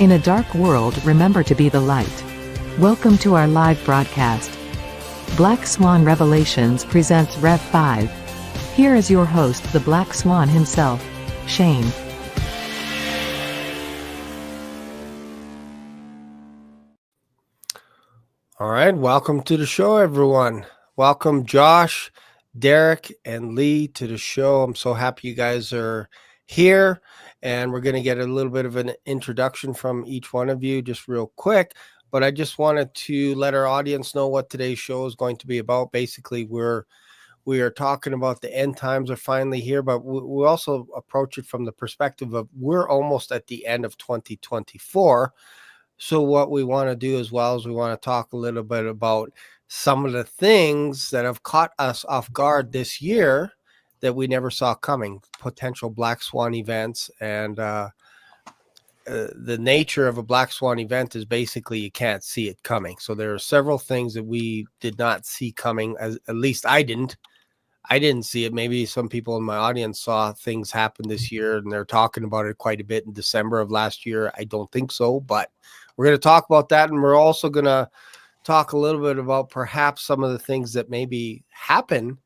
In a dark world, remember to be the light. Welcome to our live broadcast. Black Swan Revelations presents Rev 5. Here is your host, the Black Swan himself, Shane. All right, welcome to the show, everyone. Welcome, Josh, Derek, and Lee to the show. I'm so happy you guys are here, and we're going to get a little bit of an introduction from each one of you just real quick. But I just wanted to let our audience know what today's show is going to be about. Basically, we are talking about the end times are finally here, but we also approach it from the perspective of we're almost at the end of 2024. So what we want to do as well is we want to talk a little bit about some of the things that have caught us off guard this year that we never saw coming, potential black swan events. And the nature of a black swan event is basically you can't see it coming. So there are several things that we did not see coming, at least I didn't. I didn't see it. Maybe some people in my audience saw things happen this year and they're talking about it quite a bit in December of last year. I don't think so, but we're going to talk about that. And we're also going to talk a little bit about perhaps some of the things that maybe happen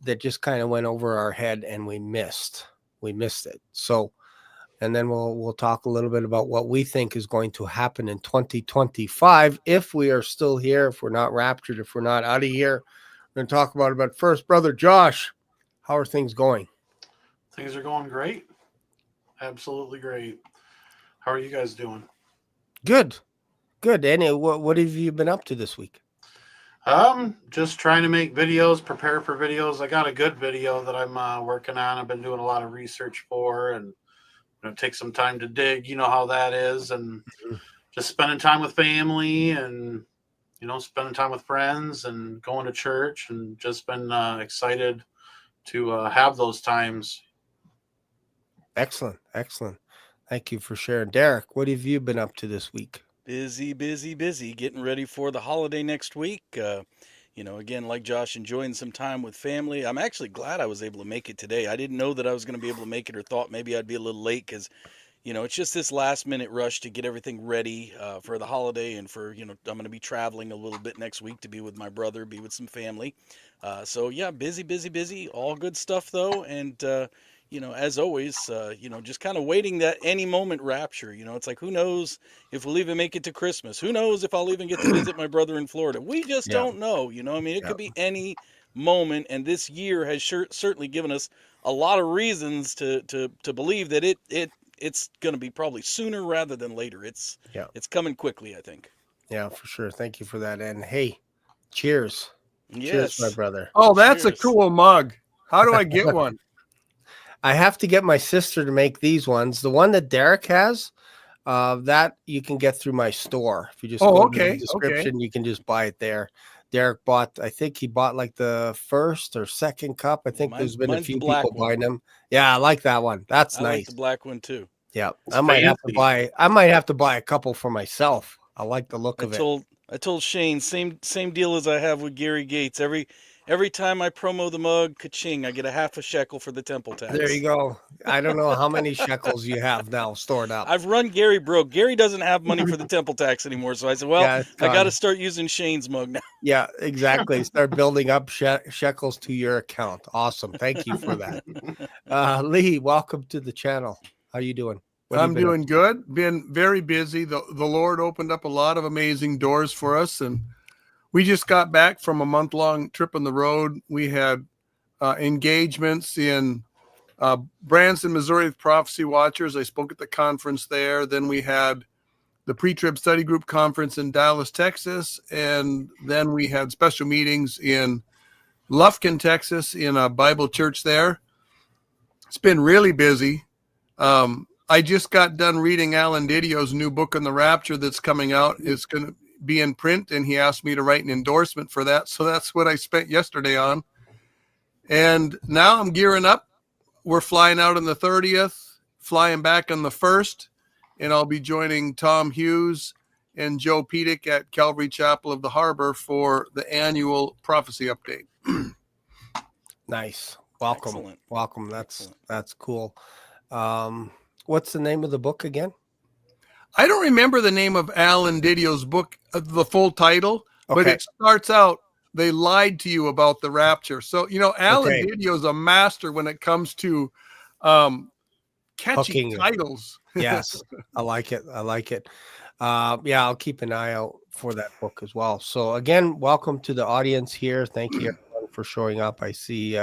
that just kind of went over our head and we missed it. So, and then we'll talk a little bit about what we think is going to happen in 2025 if we are still here, if we're not raptured, if we're not out of here. We're going to talk about it. But first, Brother Josh, how are things going? Things are going great. Absolutely great. How are you guys doing? Good. Annie, what have you been up to this week? Just trying to make videos, prepare for videos. I got a good video that I'm working on. I've been doing a lot of research for, and take some time to dig. You know how that is, and just spending time with family, and spending time with friends, and going to church, and just been excited to have those times. Excellent. Thank you for sharing. Derek, what have you been up to this week? Busy, getting ready for the holiday next week. Again, like Josh, enjoying some time with family. I'm actually glad I was able to make it today. I didn't know that I was going to be able to make it, or thought maybe I'd be a little late because, it's just this last minute rush to get everything ready for the holiday, and for, I'm going to be traveling a little bit next week to be with my brother, be with some family. So yeah, busy, all good stuff though. And, as always, just kind of waiting that any moment rapture. It's like, who knows if we'll even make it to Christmas? Who knows if I'll even get to visit my brother in Florida? We just don't know. It could be any moment. And this year has certainly given us a lot of reasons to believe that it's going to be probably sooner rather than later. It's coming quickly, I think. Yeah, for sure. Thank you for that. And hey, cheers. Yes. Cheers, my brother. Oh, that's a cool mug. How do I get one? I have to get my sister to make these ones. The one that Derek has, that you can get through my store. If you just go to the description, you can just buy it there. Derek I think he bought like the first or second cup. I think there's been a few people buying them. Yeah, I like that one. That's nice. I like the black one too. Yeah, I might have to buy a couple for myself. I like the look of it. I told Shane, same deal as I have with Gary Gates. Every time I promo the mug, ka-ching, I get a half a shekel for the temple tax. There you go. I don't know how many shekels you have now stored up. I've run Gary broke. Gary doesn't have money for the temple tax anymore. So I said, I got to start using Shane's mug now. Yeah, exactly. Start building up shekels to your account. Awesome. Thank you for that. Lee, welcome to the channel. How you doing? I'm doing good. Been very busy. The Lord opened up a lot of amazing doors for us, and we just got back from a month-long trip on the road. We had engagements in Branson, Missouri with Prophecy Watchers. I spoke at the conference there. Then we had the Pre-Trib Study Group Conference in Dallas, Texas. And then we had special meetings in Lufkin, Texas, in a Bible church there. It's been really busy. I just got done reading Alan Didio's new book on the Rapture that's coming out. It's going to be in print, and he asked me to write an endorsement for that. So that's what I spent yesterday on. And now I'm gearing up. We're flying out on the 30th, flying back on the 1st, and I'll be joining Tom Hughes and Joe Pedic at Calvary Chapel of the Harbor for the annual prophecy update. Nice. Welcome. Excellent. Welcome. That's cool. What's the name of the book again? I don't remember the name of Alan Didio's book, the full title, but Okay. it starts out, they lied to you about the rapture. So, Alan Okay. Didio is a master when it comes to catchy Hooking you. titles. Yes, I like it. I like it. Yeah, I'll keep an eye out for that book as well. So again, welcome to the audience here. Thank you everyone for showing up. I see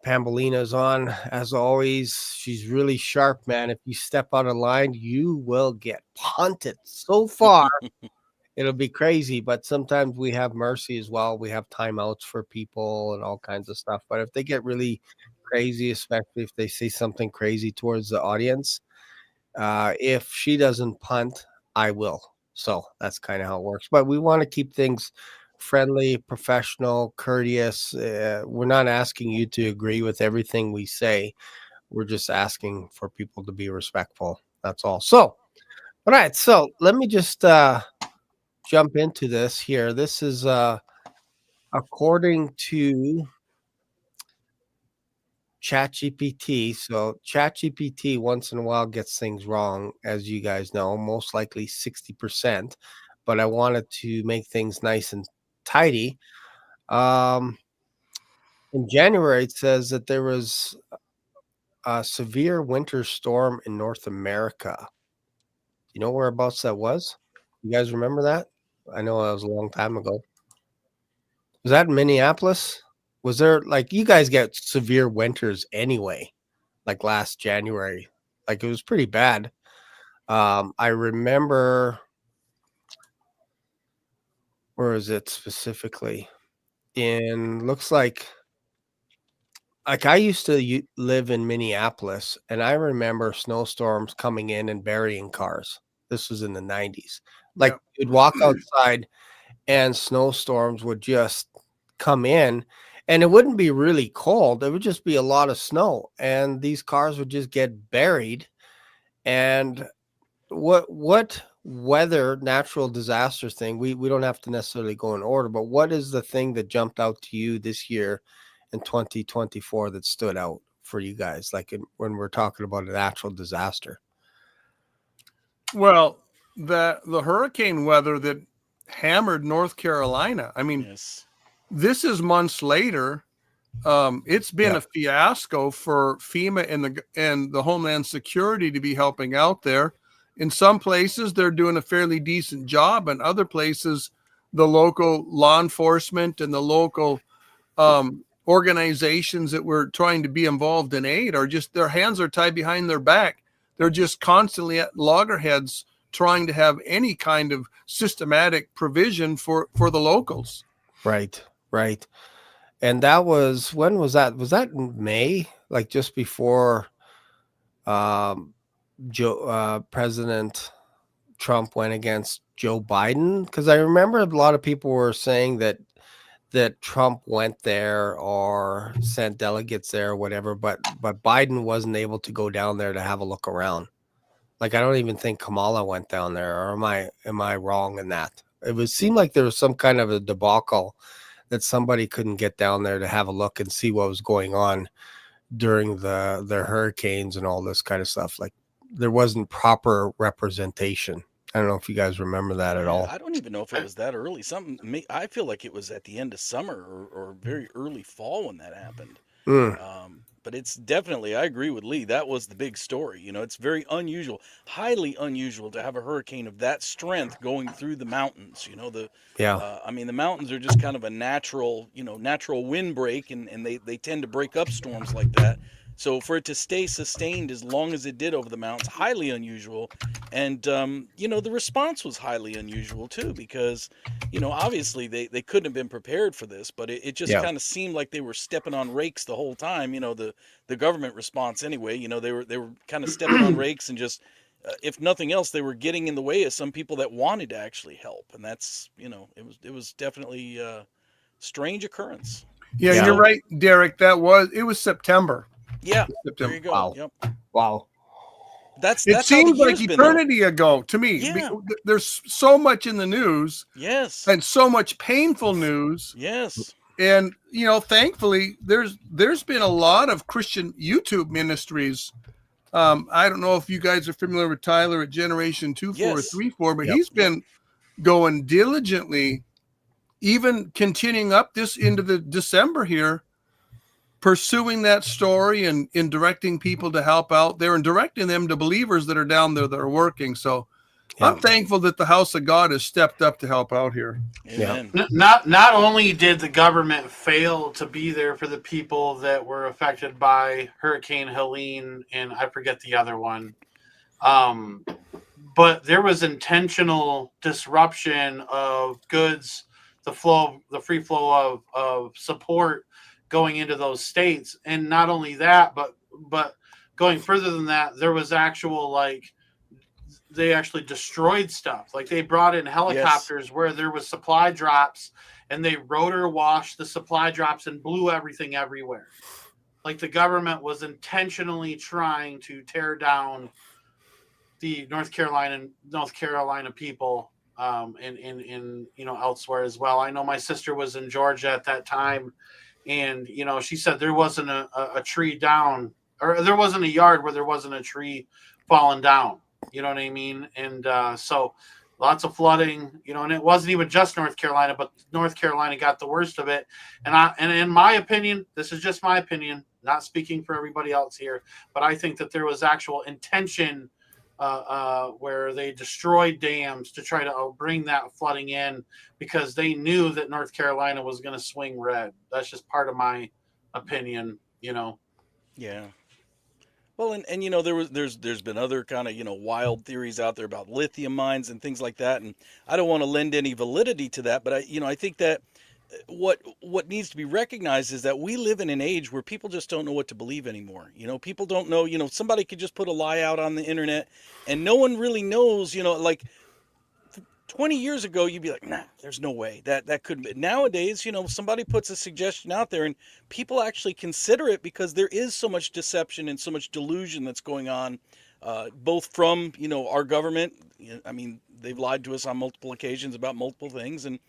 Pambolina's on as always. She's really sharp, man. If you step out of line, you will get punted so far. It'll be crazy, but sometimes we have mercy as well. We have timeouts for people and all kinds of stuff. But if they get really crazy, especially if they say something crazy towards the audience, if she doesn't punt, I will. So that's kind of how it works. But we want to keep things friendly, professional, courteous. We're not asking you to agree with everything we say. We're just asking for people to be respectful. That's all. So, all right. So let me just jump into this here. This is according to ChatGPT. So ChatGPT once in a while gets things wrong, as you guys know, most likely 60%. But I wanted to make things nice and tidy. Um, in January, it says that there was a severe winter storm in North America. You know whereabouts that was? You guys remember that? I know that was a long time ago. Was that in Minneapolis? Was there like you guys get severe winters anyway, like last January? Like it was pretty bad. I remember where is it specifically? In looks like I used to live in Minneapolis, and I remember snowstorms coming in and burying cars. This was in the 90s. Like Yep. you'd walk outside and snowstorms would just come in and it wouldn't be really cold. It would just be a lot of snow and these cars would just get buried. And what weather natural disaster thing, we don't have to necessarily go in order, but what is the thing that jumped out to you this year in 2024 that stood out for you guys, like when we're talking about a natural disaster? Well, the hurricane weather that hammered North Carolina. I mean, Yes. this is months later. It's been a fiasco for FEMA and the Homeland Security to be helping out there. In some places, they're doing a fairly decent job, and other places, the local law enforcement and the local organizations that were trying to be involved in aid are just, their hands are tied behind their back. They're just constantly at loggerheads trying to have any kind of systematic provision for the locals. Right. And that was, when was that? Was that in May? Like just before President Trump went against Joe Biden? Because I remember a lot of people were saying that Trump went there or sent delegates there or whatever, but Biden wasn't able to go down there to have a look around. Like I don't even think Kamala went down there, or am I wrong in that? Seemed like there was some kind of a debacle that somebody couldn't get down there to have a look and see what was going on during the hurricanes and all this kind of stuff. Like there wasn't proper representation. I don't know if you guys remember that at all. I don't even know if it was that early. I feel like it was at the end of summer or very early fall when that happened. But it's definitely, I agree with Lee. That was the big story. It's very unusual, highly unusual to have a hurricane of that strength going through the mountains. I mean, the mountains are just kind of a natural windbreak, and they tend to break up storms like that. So for it to stay sustained as long as it did over the mountains, highly unusual. And, the response was highly unusual too, because, obviously they couldn't have been prepared for this, but it just kind of seemed like they were stepping on rakes the whole time. The government response anyway, they were kind of stepping on rakes and just, if nothing else, they were getting in the way of some people that wanted to actually help. And that's, it was definitely a strange occurrence. Yeah, you're right, Derek. It was September. Yeah, there you go. Wow. Yep. Wow. That's it how seems the like year's been, eternity ago to me. Yeah. There's so much in the news. Yes. And so much painful news. Yes. And thankfully, there's been a lot of Christian YouTube ministries I don't know if you guys are familiar with Tyler at Generation 2434, but Yep. he's been going diligently, even continuing up this into the December here, pursuing that story and in directing people to help out there and directing them to believers that are down there that are working. So I'm thankful that the house of God has stepped up to help out here. Amen. Not only did the government fail to be there for the people that were affected by Hurricane Helene and I forget the other one, but there was intentional disruption of goods, the free flow of support going into those states, and not only that, but going further than that, there was actual they actually destroyed stuff. Like they brought in helicopters where there was supply drops and they rotor washed the supply drops and blew everything everywhere. Like the government was intentionally trying to tear down the North Carolina people in elsewhere as well. I know my sister was in Georgia at that time, and she said there wasn't a tree down, or there wasn't a yard where there wasn't a tree falling down. You know what I mean? And so lots of flooding, and it wasn't even just North Carolina, but North Carolina got the worst of it. And in my opinion, this is just my opinion, not speaking for everybody else here, but I think that there was actual intention where they destroyed dams to try to bring that flooding in because they knew that North Carolina was going to swing red. That's just part of my opinion, Yeah. Well, and there's been other kind of wild theories out there about lithium mines and things like that, and I don't want to lend any validity to that, but I think that what needs to be recognized is that we live in an age where people just don't know what to believe anymore. People don't know. Somebody could just put a lie out on the internet, and no one really knows. Like 20 years ago, you'd be like, nah, there's no way that couldn't be. Nowadays, somebody puts a suggestion out there and people actually consider it because there is so much deception and so much delusion that's going on, both from, our government. I mean, they've lied to us on multiple occasions about multiple things, and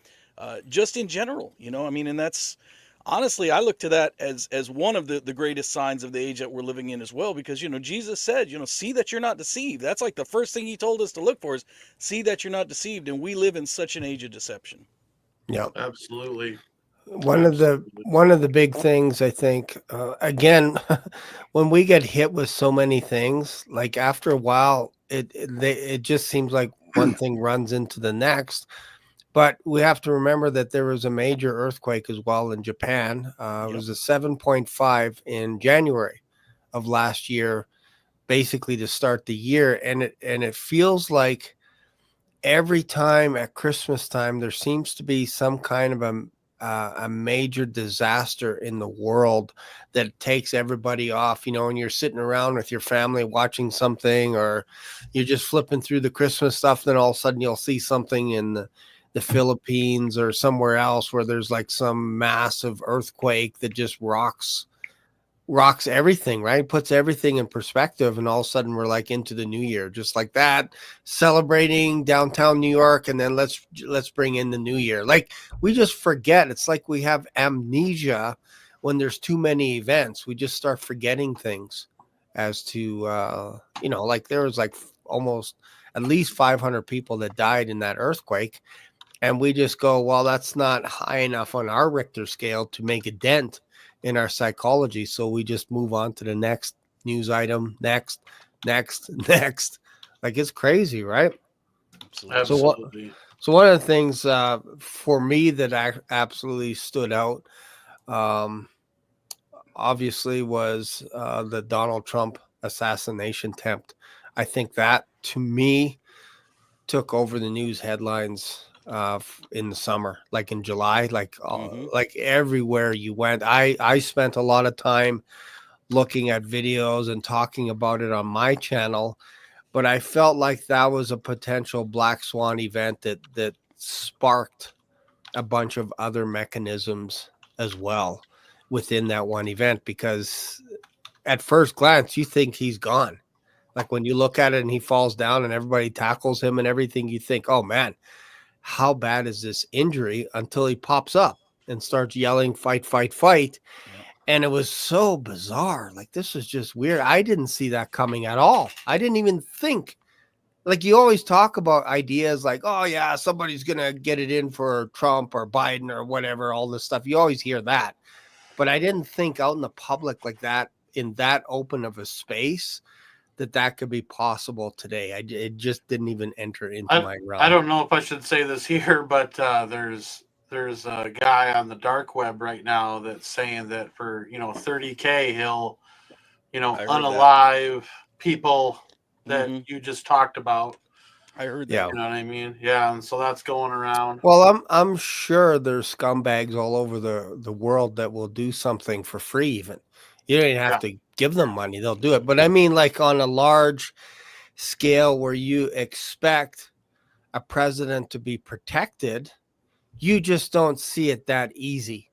just in general, and that's honestly, I look to that as one of the greatest signs of the age that we're living in as well, because Jesus said, see that you're not deceived. That's like the first thing he told us to look for is see that you're not deceived, and we live in such an age of deception. Yeah, absolutely. One of the big things I think, again, when we get hit with so many things, like after a while, it just seems like one thing runs into the next. But we have to remember that there was a major earthquake as well in Japan. It was a 7.5 in January of last year, basically to start the year, and it feels like every time at Christmas time there seems to be some kind of a major disaster in the world that takes everybody off, and you're sitting around with your family watching something, or you're just flipping through the Christmas stuff. Then all of a sudden you'll see something in the Philippines or somewhere else where there's like some massive earthquake that just rocks everything, right? Puts everything in perspective, and all of a sudden we're like into the new year, just like that, celebrating downtown New York, and then let's bring in the new year. Like we just forget. It's like we have amnesia when there's too many events. We just start forgetting things as to like there was like almost at least 500 people that died in that earthquake. And we just go, well, that's not high enough on our Richter scale to make a dent in our psychology. So we just move on to the next news item, next. Like it's crazy, right? Absolutely. So one of the things for me that absolutely stood out, obviously, was the Donald Trump assassination attempt. I think that, to me, took over the news headlines in the summer, like in July, like everywhere you went. I spent a lot of time looking at videos and talking about it on my channel, but I felt like that was a potential black swan event that sparked a bunch of other mechanisms as well within that one event, because at first glance you think he's gone. Like when you look at it and he falls down and everybody tackles him and everything, you think, oh man, how bad is this injury, until he pops up and starts yelling, fight, fight, fight. Yeah. And it was so bizarre. Like, this was just weird. I didn't see that coming at all. I didn't even think. Like, you always talk about ideas like, oh yeah, somebody's gonna get it in for Trump or Biden or whatever, all this stuff. You always hear that. But I didn't think out in the public like that, in that open of a space, that could be possible today. It just didn't even enter into my realm. I don't know if I should say this here, but there's a guy on the dark web right now that's saying that for, you know, $30K he'll, you know, unalive people that you just talked about. I heard that. Yeah. You know what I mean? Yeah, and so that's going around. Well, I'm sure there's scumbags all over the world that will do something for free even. You don't even have to give them money. They'll do it. But I mean, like on a large scale where you expect a president to be protected, you just don't see it that easy.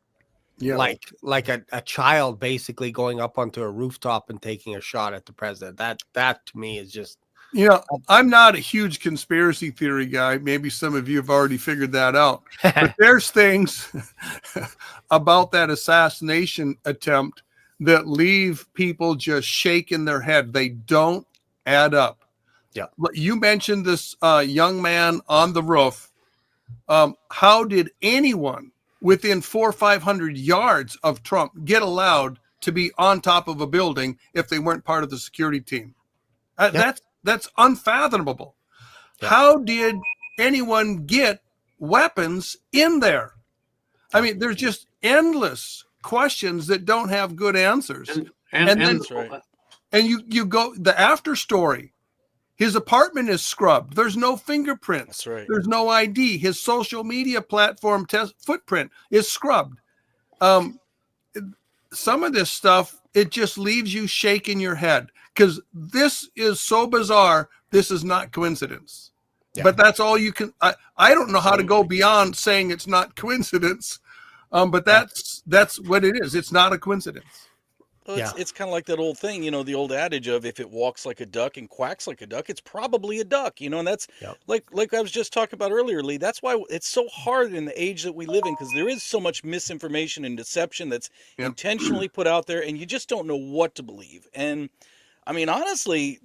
Yeah. Like a child basically going up onto a rooftop and taking a shot at the president. That to me is just, you know, I'm not a huge conspiracy theory guy. Maybe some of you have already figured that out. But there's things about that assassination attempt that leave people just shaking their head. They don't add up. Yeah. You mentioned this young man on the roof. How did anyone within 400 or 500 yards of Trump get allowed to be on top of a building if they weren't part of the security team? That's unfathomable. Yeah. How did anyone get weapons in there? I mean, there's just endless questions that don't have good answers. And then, right. And you go the after story. His apartment is scrubbed. There's no fingerprints. That's right. There's no ID. His social media platform footprint is scrubbed. Some of this stuff, it just leaves you shaking your head because this is so bizarre. This is not coincidence. Yeah. But that's all you can. I don't know how to go beyond saying it's not coincidence, but that's what it is. It's not a coincidence. Well, it's kind of like that old thing, you know, the old adage of if it walks like a duck and quacks like a duck, it's probably a duck, you know, and that's like I was just talking about earlier, Lee. That's why it's so hard in the age that we live in, because there is so much misinformation and deception that's intentionally put out there, and you just don't know what to believe. And I mean, honestly,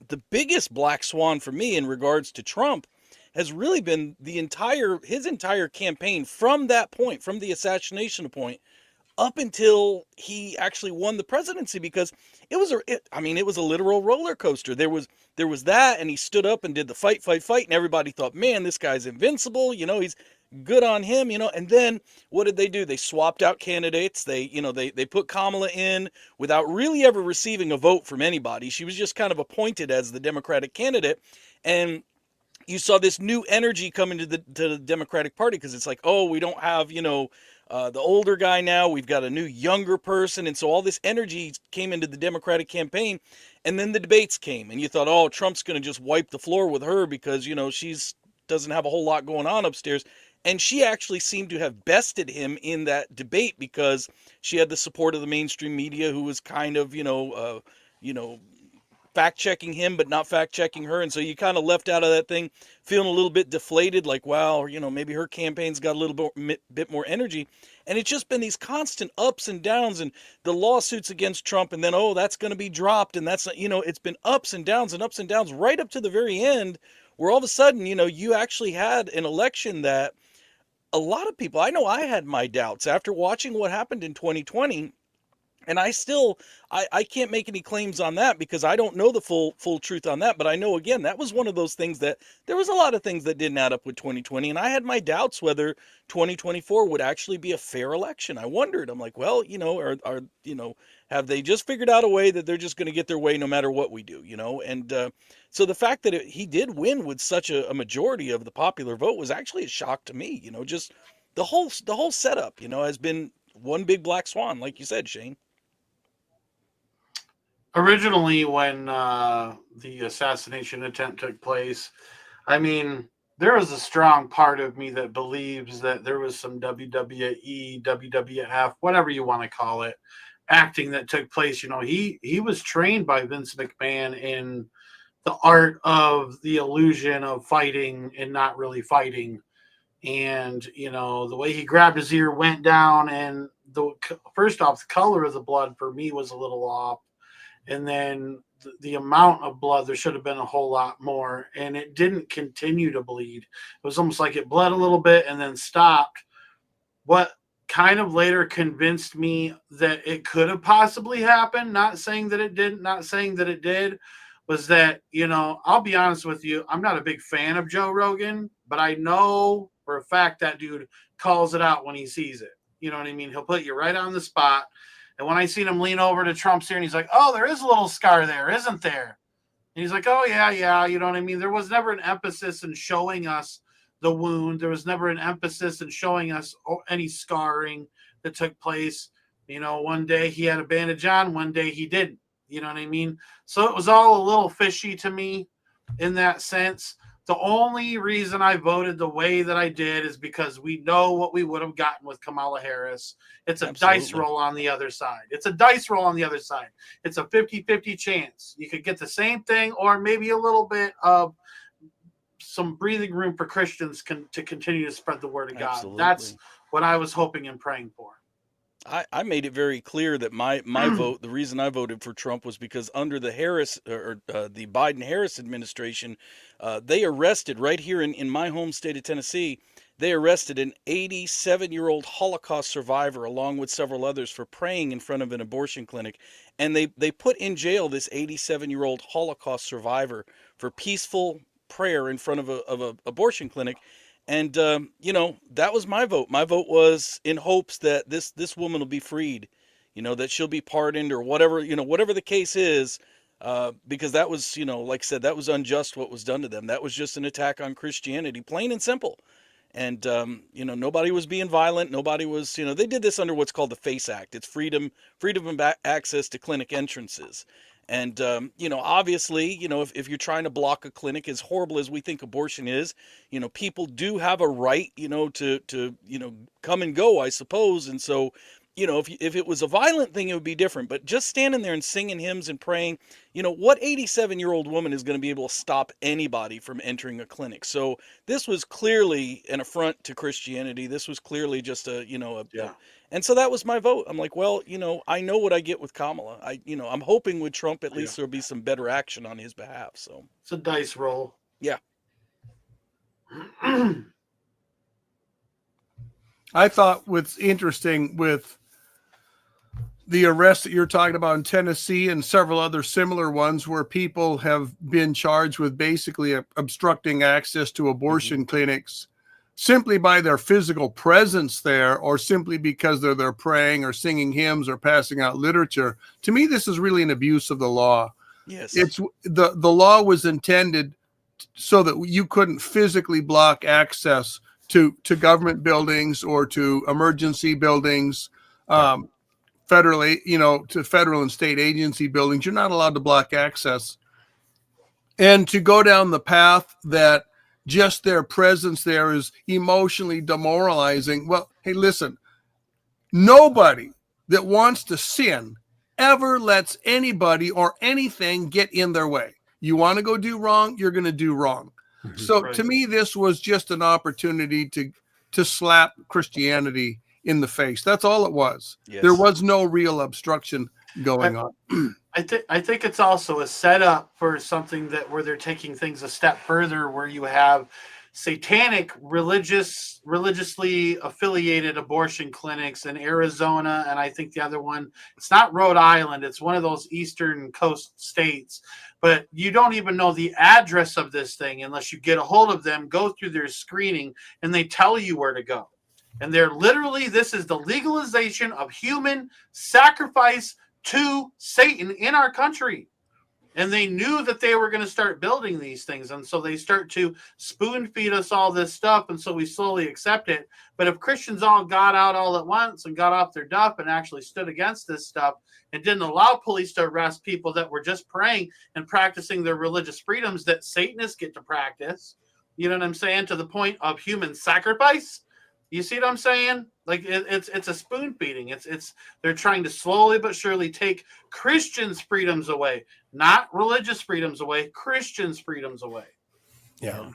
the biggest black swan for me in regards to Trump has really been his entire campaign from that point, from the assassination point, up until he actually won the presidency, because it was a literal roller coaster. There was that, and he stood up and did the fight, and everybody thought, man, this guy's invincible. You know, he's good on him. You know, and then what did they do? They swapped out candidates. They put Kamala in without really ever receiving a vote from anybody. She was just kind of appointed as the Democratic candidate, and you saw this new energy come into the Democratic Party, because it's like, oh, we don't have, the older guy now, we've got a new younger person. And so all this energy came into the Democratic campaign, and then the debates came, and you thought, oh, Trump's going to just wipe the floor with her because, she's doesn't have a whole lot going on upstairs. And she actually seemed to have bested him in that debate because she had the support of the mainstream media, who was kind of, fact-checking him, but not fact-checking her. And so you kind of left out of that thing feeling a little bit deflated, like, wow, maybe her campaign's got a little bit more energy. And it's just been these constant ups and downs, and the lawsuits against Trump, and then, oh, that's going to be dropped. And that's, it's been ups and downs right up to the very end, where all of a sudden, you actually had an election that a lot of people, I know I had my doubts after watching what happened in 2020. And I can't make any claims on that because I don't know the full truth on that. But I know, again, that was one of those things that there was a lot of things that didn't add up with 2020. And I had my doubts whether 2024 would actually be a fair election. I wondered, I'm like, well, have they just figured out a way that they're just going to get their way no matter what we do, And so the fact that he did win with such a majority of the popular vote was actually a shock to me, just the whole setup, has been one big black swan, like you said, Shane. Originally, when the assassination attempt took place, I mean, there was a strong part of me that believes that there was some WWE, WWF, whatever you want to call it, acting that took place. He was trained by Vince McMahon in the art of the illusion of fighting and not really fighting. And, you know, the way he grabbed his ear went down, and first off, the color of the blood for me was a little off. And then the amount of blood, there should have been a whole lot more, and it didn't continue to bleed. It was almost like it bled a little bit and then stopped. What kind of later convinced me that it could have possibly happened, not saying that it didn't, not saying that it did, was that, you know, I'll be honest with you, I'm not a big fan of Joe Rogan, but I know for a fact that dude calls it out when he sees it. You know what I mean? He'll put you right on the spot. And when I seen him lean over to Trump's ear, and he's like, "Oh, there is a little scar there, isn't there?" And he's like, "Oh, yeah. You know what I mean?" There was never an emphasis in showing us the wound. There was never an emphasis in showing us any scarring that took place. You know, one day he had a bandage on, one day he didn't. You know what I mean? So it was all a little fishy to me in that sense. The only reason I voted the way that I did is because we know what we would have gotten with Kamala Harris. It's a Absolutely. dice roll on the other side. It's a dice roll on the other side. It's a 50-50 chance. You could get the same thing or maybe a little bit of some breathing room for Christians to continue to spread the word of God. Absolutely. That's what I was hoping and praying for. I made it very clear that my vote, the reason I voted for Trump was because under the the Biden-Harris administration, they arrested right here in my home state of Tennessee, they arrested an 87-year-old Holocaust survivor along with several others for praying in front of an abortion clinic. And they put in jail this 87-year-old Holocaust survivor for peaceful prayer in front of a abortion clinic. And, you know, that was my vote. My vote was in hopes that this woman will be freed, you know, that she'll be pardoned or whatever, you know, whatever the case is, because that was, you know, like I said, that was unjust what was done to them. That was just an attack on Christianity, plain and simple. And, you know, nobody was being violent. Nobody was, you know, they did this under what's called the FACE Act. It's freedom of access to clinic entrances. And, you know, obviously, you know, if you're trying to block a clinic, as horrible as we think abortion is, you know, people do have a right, you know, to you know, come and go, I suppose. And so, you know, if it was a violent thing, it would be different. But just standing there and singing hymns and praying, you know, what 87-year-old woman is going to be able to stop anybody from entering a clinic? So this was clearly an affront to Christianity. This was clearly just a, you know, and so that was my vote. I'm like, well, you know, I know what I get with Kamala. You know, I'm hoping with Trump, at least there'll be some better action on his behalf. So it's a dice roll. Yeah. I thought what's interesting with the arrests that you're talking about in Tennessee and several other similar ones where people have been charged with basically obstructing access to abortion clinics simply by their physical presence there, or simply because they're there praying or singing hymns or passing out literature. To me, this is really an abuse of the law. Yes. It's the law was intended so that you couldn't physically block access to government buildings or to emergency buildings, federally, you know, to federal and state agency buildings. You're not allowed to block access. And to go down the path that just their presence there is emotionally demoralizing. Well, hey, listen, nobody that wants to sin ever lets anybody or anything get in their way. You want to go do wrong, you're going to do wrong. So to me, this was just an opportunity to slap Christianity in the face. That's all it was. Yes. There was no real obstruction going on. I think it's also a setup for something that where they're taking things a step further, where you have satanic religiously affiliated abortion clinics in Arizona, and I think the other one, it's not Rhode Island, it's one of those eastern coast states, but you don't even know the address of this thing unless you get a hold of them, go through their screening, and they tell you where to go. And they're literally, this is the legalization of human sacrifice to Satan in our country. And they knew that they were going to start building these things. And so they start to spoon feed us all this stuff. And so we slowly accept it. But if Christians all got out all at once and got off their duff and actually stood against this stuff and didn't allow police to arrest people that were just praying and practicing their religious freedoms that Satanists get to practice, you know what I'm saying, to the point of human sacrifice. You see what I'm saying? Like it's a spoon feeding. It's they're trying to slowly but surely take Christians' freedoms away, not religious freedoms away, Christians' freedoms away. Yeah.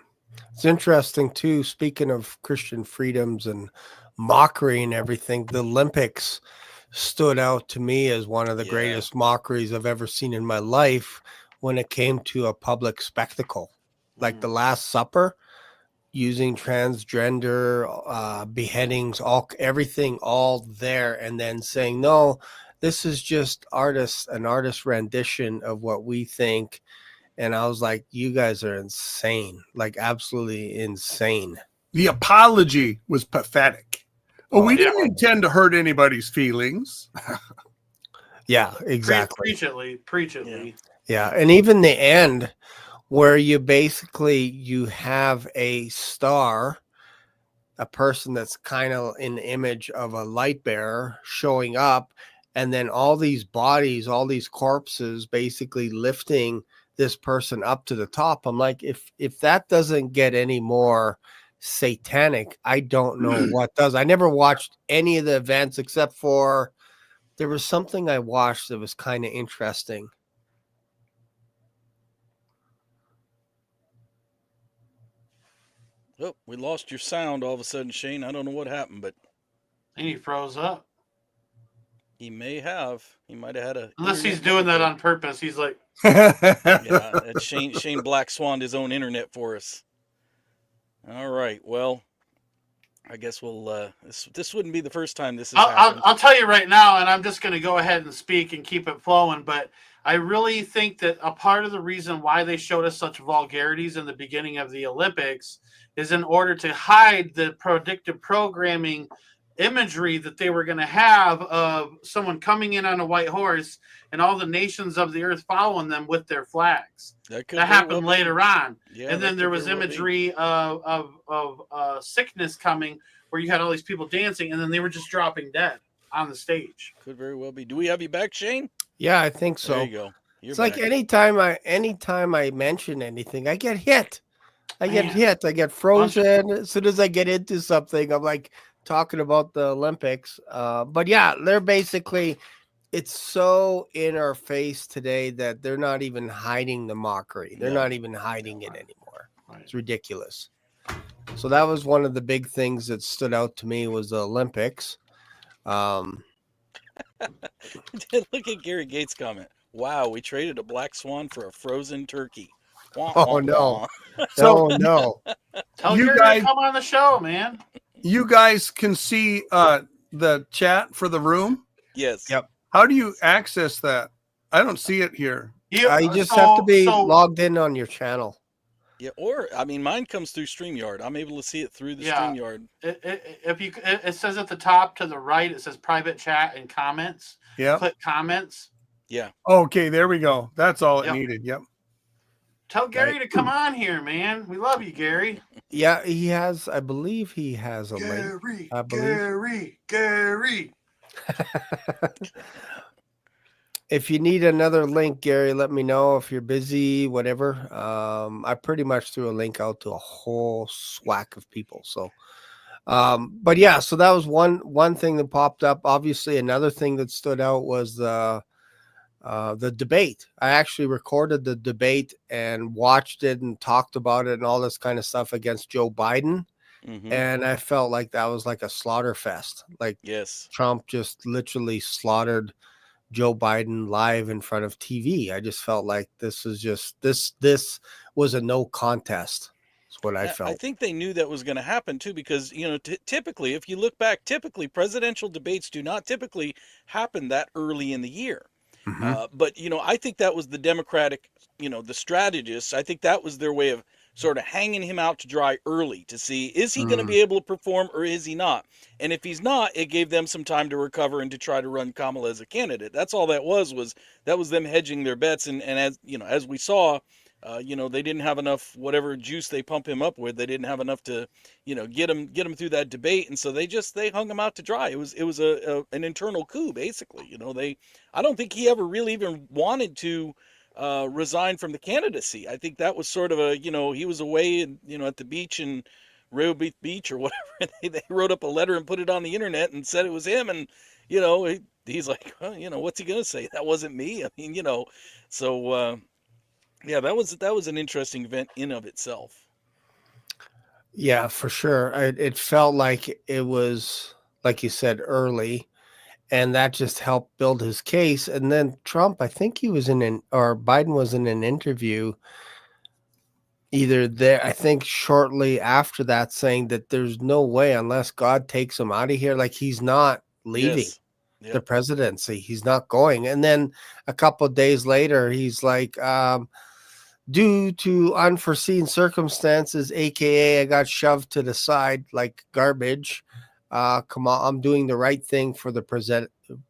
It's interesting too. Speaking of Christian freedoms and mockery and everything, the Olympics stood out to me as one of the Yeah. greatest mockeries I've ever seen in my life when it came to a public spectacle, like the Last Supper, using transgender beheadings, all everything, all there, and then saying no. This is just an artist rendition of what we think. And I was like, you guys are insane, like absolutely insane. The apology was pathetic. Oh, we Oh, didn't intend to hurt anybody's feelings. yeah, exactly. Preach it, Lee. Preach it, Lee. Yeah. And even the end where you have a star, a person that's kind of in the image of a light bearer showing up, and then all these bodies, all these corpses basically lifting this person up to the top. I'm like, if that doesn't get any more satanic, I don't know what does. I never watched any of the events except for there was something I watched that was kind of interesting. Oh, we lost your sound all of a sudden, Shane. I don't know what happened, but I think he froze up. he may have. He might have had a. Unless he's doing that on purpose. He's like, Yeah, it's Shane Black Swan his own internet for us. All right. Well, I guess we'll. This wouldn't be the first time this has happened. I'll tell you right now, and I'm just going to go ahead and speak and keep it flowing. But I really think that a part of the reason why they showed us such vulgarities in the beginning of the Olympics is in order to hide the predictive programming imagery that they were going to have of someone coming in on a white horse and all the nations of the earth following them with their flags. That happened later on. Yeah, and then there was imagery of sickness coming where you had all these people dancing and then they were just dropping dead on the stage. Could very well be. Do we have you back, Shane? Yeah, I think so. There you go. It's back. Like anytime I mention anything, I get hit. I get frozen. As soon as I get into something, I'm like talking about the Olympics. But yeah, they're basically, it's so in our face today that they're not even hiding the mockery. They're not even hiding it anymore. Right. It's ridiculous. So that was one of the big things that stood out to me was the Olympics. Look at Gary Gates' comment. Wow, we traded a black swan for a frozen turkey. Wah, oh, no. So, no. Tell you guys to come on the show, man. You guys can see the chat for the room? Yes. Yep. How do you access that? I don't see it here. You just have to be logged in on your channel. Yeah, or I mean, mine comes through StreamYard. I'm able to see it through the StreamYard. It says at the top to the right, it says private chat and comments. Yeah. Click comments. Yeah. Okay, there we go. That's all it needed. Yep. Tell Gary to come on here, man. We love you, Gary. Yeah, he has. I believe he has a link. Gary. If you need another link, Gary, let me know if you're busy, whatever. I pretty much threw a link out to a whole swack of people. So, but yeah, so that was one thing that popped up. Obviously, another thing that stood out was the debate. I actually recorded the debate and watched it and talked about it and all this kind of stuff against Joe Biden. Mm-hmm. And I felt like that was like a slaughter fest. Like Trump just literally slaughtered Joe Biden live in front of TV. I just felt like this was a no contest. That's what I felt. I think they knew that was going to happen too, because typically, if you look back, presidential debates do not typically happen that early in the year. Mm-hmm. But I think that was the Democratic, the strategists. I think that was their way of sort of hanging him out to dry early to see, is he going to be able to perform or is he not? And if he's not, it gave them some time to recover and to try to run Kamala as a candidate. That's all that was them hedging their bets. And as we saw, they didn't have enough, whatever juice they pump him up with, they didn't have enough to, get him through that debate. And so they hung him out to dry. It was an internal coup, basically. I don't think he ever really even wanted to resign from the candidacy. I think that was sort of he was away and at the beach in Rehoboth Beach or whatever. They wrote up a letter and put it on the internet and said it was him. And he's like, well, what's he gonna say? That wasn't me. I mean, so yeah, that was an interesting event in of itself. Yeah, for sure. It felt like it was, like you said, early, and that just helped build his case. And then Trump, I think he was in an, or Biden was in an interview either there, I think shortly after that, saying that there's no way unless God takes him out of here, like he's not leaving Yes. the Yep. presidency. He's not going. And then a couple of days later, he's like, due to unforeseen circumstances, aka I got shoved to the side like garbage. Come on, I'm doing the right thing for the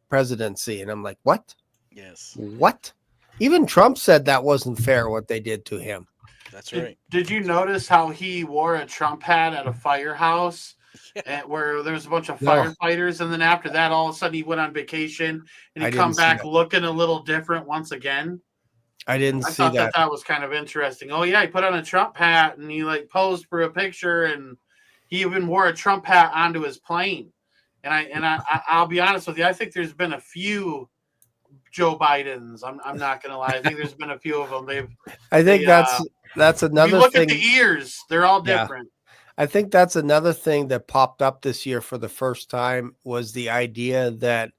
presidency. And I'm like, what? Yes. What? Even Trump said that wasn't fair what they did to him. That's Did, right. did you notice how he wore a Trump hat at a firehouse, Yeah. where there was a bunch of No, firefighters, and then after that, all of a sudden he went on vacation and he I didn't come see back that. looking a little different once again? I didn't I see thought that that. that was kind of interesting. Oh yeah, he put on a Trump hat and he like posed for a picture, and he even wore a Trump hat onto his plane. I'll be honest with you, I think there's been a few Joe Bidens. I'm not gonna lie. I think there's been a few of them. I They think that's if you another look at the thing. ears, they're all Yeah. different. I think that's another thing that popped up this year for the first time was the idea that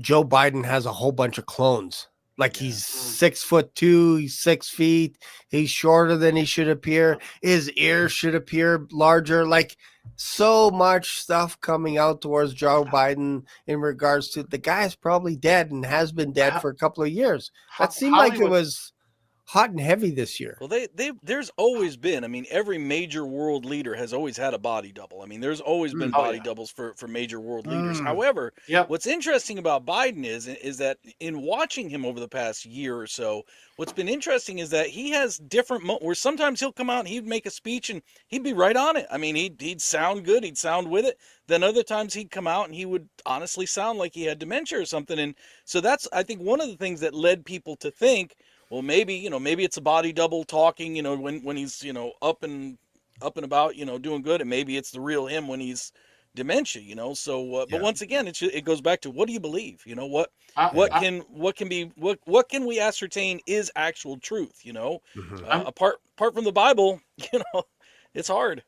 Joe Biden has a whole bunch of clones. Like Yeah. he's 6'2", he's 6 feet, he's shorter than he should appear. His ears should appear larger. Like so much stuff coming out towards Joe Biden in regards to the guy's probably dead and has been dead for a couple of years. That seemed like it Hollywood. was hot and heavy this year. Well, there's always been. I mean, every major world leader has always had a body double. I mean, there's always been Mm. Oh body yeah. doubles for major world leaders. Mm. However, Yep. what's interesting about Biden is that in watching him over the past year or so, what's been interesting is that he has different where sometimes he'll come out and he'd make a speech and he'd be right on it. I mean, he'd sound good, he'd sound with it. Then other times he'd come out and he would honestly sound like he had dementia or something. And so that's, I think, one of the things that led people to think, well, maybe it's a body double talking, when he's, up and about, doing good, and maybe it's the real him when he's dementia. So, but Yeah. once again, it goes back to, what do you believe? What I, I, what can we ascertain is actual truth? Mhm. I'm Apart from the Bible, it's hard.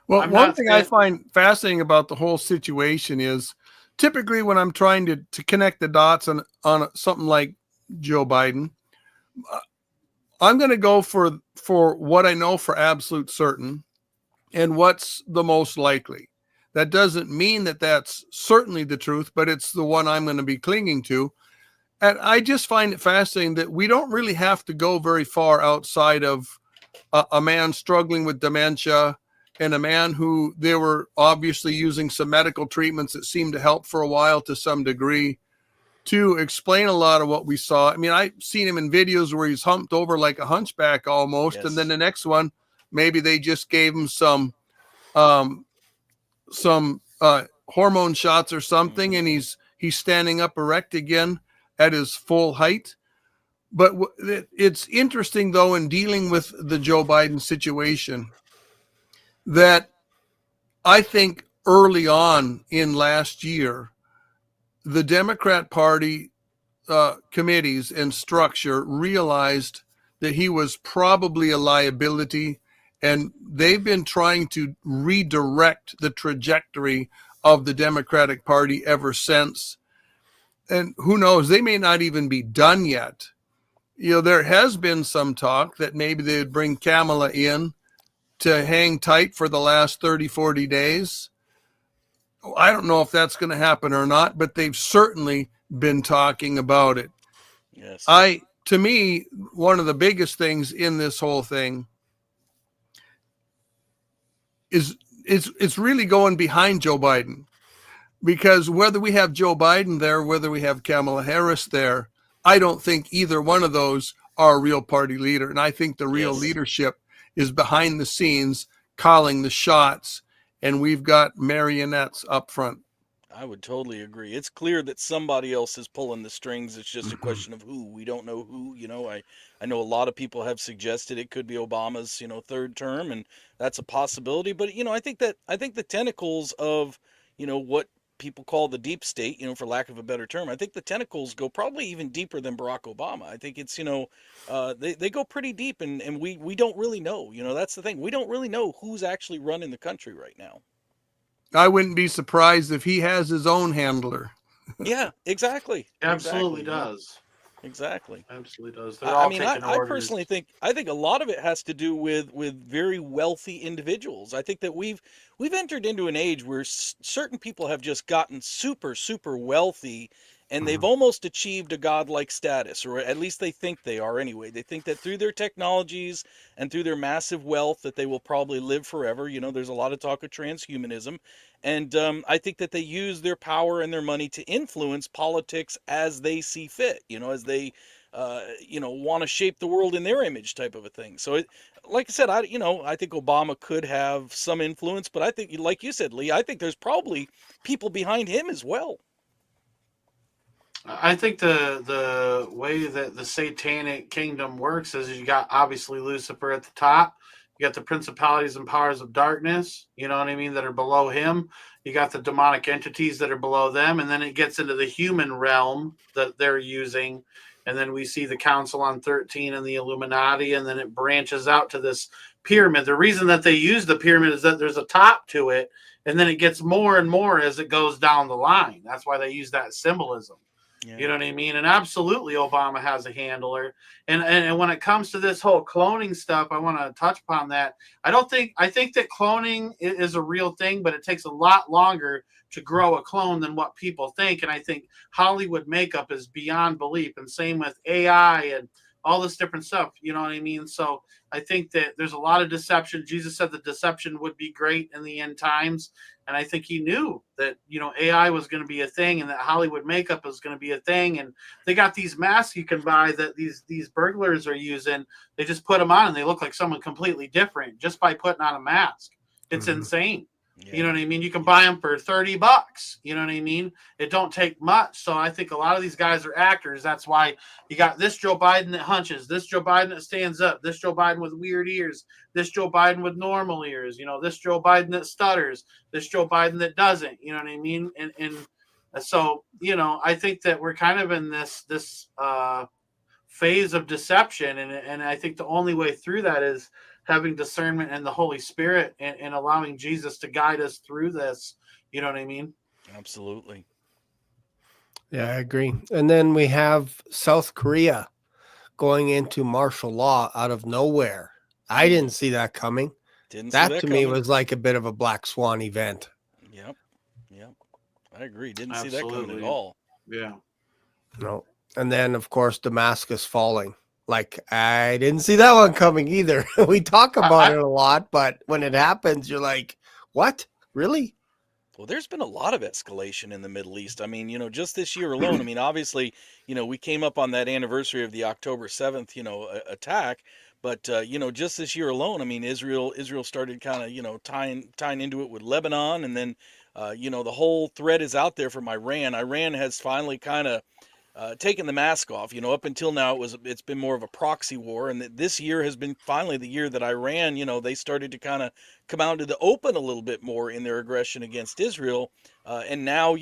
Well, I'm one not thing I saying. find fascinating about the whole situation is typically when I'm trying to connect the dots on something like Joe Biden, I'm going to go for what I know for absolute certain and what's the most likely. That doesn't mean that that's certainly the truth, but it's the one I'm going to be clinging to. And I just find it fascinating that we don't really have to go very far outside of a man struggling with dementia and a man who they were obviously using some medical treatments that seemed to help for a while to some degree to explain a lot of what we saw. I mean, I've seen him in videos where he's humped over like a hunchback almost. Yes. And then the next one, maybe they just gave him um, hormone shots or something, and he's standing up erect again at his full height. But it's interesting, though, in dealing with the Joe Biden situation, that I think early on in last year, the Democrat Party committees and structure realized that he was probably a liability, and they've been trying to redirect the trajectory of the Democratic Party ever since. And who knows, they may not even be done yet. There has been some talk that maybe they would bring Kamala in to hang tight for the last 30, 40 days. I don't know if that's going to happen or not, but they've certainly been talking about it. Yes. To me, one of the biggest things in this whole thing is it's really going behind Joe Biden, because whether we have Joe Biden there, whether we have Kamala Harris there, I don't think either one of those are a real party leader. And I think the real Yes. leadership is behind the scenes calling the shots, and we've got marionettes up front. I would totally agree. It's clear that somebody else is pulling the strings. It's just a question of who. We don't know who. I know a lot of people have suggested it could be Obama's, third term, and that's a possibility. But I think the tentacles of, what people call the deep state, for lack of a better term. I think the tentacles go probably even deeper than Barack Obama. I think it's, they go pretty deep, and we don't really know. That's the thing. We don't really know who's actually running the country right now. I wouldn't be surprised if he has his own handler. Yeah, exactly. Absolutely Exactly. does. Exactly. Absolutely does. They're all taking I orders. personally think a lot of it has to do with very wealthy individuals. I think that we've entered into an age where certain people have just gotten super wealthy, and they've almost achieved a godlike status, or at least they think they are anyway. They think that through their technologies and through their massive wealth that they will probably live forever. There's a lot of talk of transhumanism, and I think that they use their power and their money to influence politics as they see fit, as they want to shape the world in their image, type of a thing. So, like I said, I think Obama could have some influence, but I think, like you said, Lee, I think there's probably people behind him as well. I think the way that the satanic kingdom works is you got obviously Lucifer at the top. You got the principalities and powers of darkness, you know what I mean, that are below him. You got the demonic entities that are below them. And then it gets into the human realm that they're using. And then we see the Council on 13 and the Illuminati. And then it branches out to this pyramid. The reason that they use the pyramid is that there's a top to it. And then it gets more and more as it goes down the line. That's why they use that symbolism. Yeah. You know what I mean? And absolutely Obama has a handler. And when it comes to this whole cloning stuff, I want to touch upon that. I think that cloning is a real thing, but it takes a lot longer to grow a clone than what people think. And I think Hollywood makeup is beyond belief, and same with AI and all this different stuff. You know what I mean? So I think that there's a lot of deception. Jesus said the deception would be great in the end times. And I think he knew that, AI was going to be a thing, and that Hollywood makeup was going to be a thing. And they got these masks you can buy that these burglars are using. They just put them on and they look like someone completely different just by putting on a mask. It's insane. Yeah. You know what I mean? You can buy them for $30. You know what I mean? It don't take much. So I think a lot of these guys are actors. That's why you got this Joe Biden that hunches, this Joe Biden that stands up, this Joe Biden with weird ears, this Joe Biden with normal ears, this Joe Biden that stutters, this Joe Biden that doesn't, you know what I mean? And so, I think that we're kind of in this phase of deception. And I think the only way through that is having discernment and the Holy Spirit, and allowing Jesus to guide us through this. You know what I mean? Absolutely. Yeah, I agree. And then we have South Korea going into martial law out of nowhere. I didn't see that coming. That to me was like a bit of a black swan event. Yep. I agree. Didn't see that coming at all. Yeah. No. And then, of course, Damascus falling. Like, I didn't see that one coming either. We talk about it a lot, but when it happens, you're like, what? Really? Well, there's been a lot of escalation in the Middle East. I mean, just this year alone, I mean, obviously, we came up on that anniversary of the October 7th, attack. But, just this year alone, I mean, Israel started kind of, tying into it with Lebanon. And then, the whole threat is out there from Iran. Iran has finally kind of taken the mask off. Up until now, it's been more of a proxy war. And this year has been finally the year that Iran, they started to kind of come out to the open a little bit more in their aggression against Israel. And now,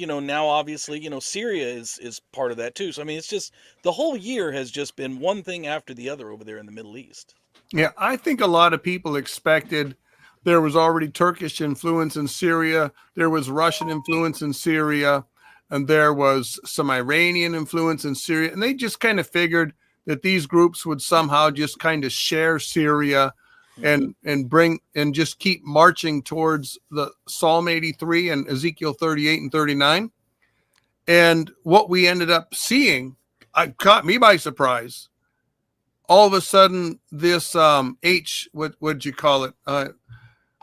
obviously, Syria is part of that too. So, I mean, it's just the whole year has just been one thing after the other over there in the Middle East. Yeah, I think a lot of people expected there was already Turkish influence in Syria. There was Russian influence in Syria. And there was some Iranian influence in Syria. And they just kind of figured that these groups would somehow just kind of share Syria and bring and just keep marching towards the Psalm 83 and Ezekiel 38 and 39. And what we ended up seeing caught me by surprise. All of a sudden, this what'd you call it?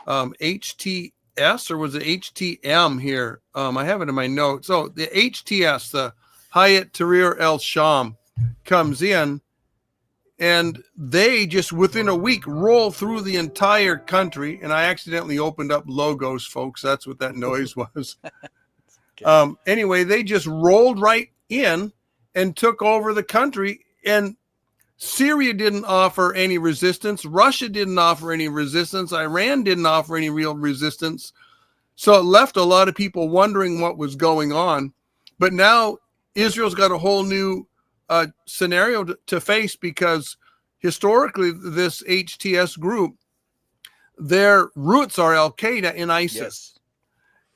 HTS, or was it HTM here? I have it in my notes. So the HTS, the Hayat Tahrir el-Sham, comes in, and they just within a week roll through the entire country. And I accidentally opened up logos, folks. That's what that noise was. Anyway, they just rolled right in and took over the country. And Syria didn't offer any resistance. Russia didn't offer any resistance. Iran didn't offer any real resistance. So it left a lot of people wondering what was going on. But now Israel's got a whole new scenario to face, because historically this HTS group, their roots are Al-Qaeda in ISIS. Yes.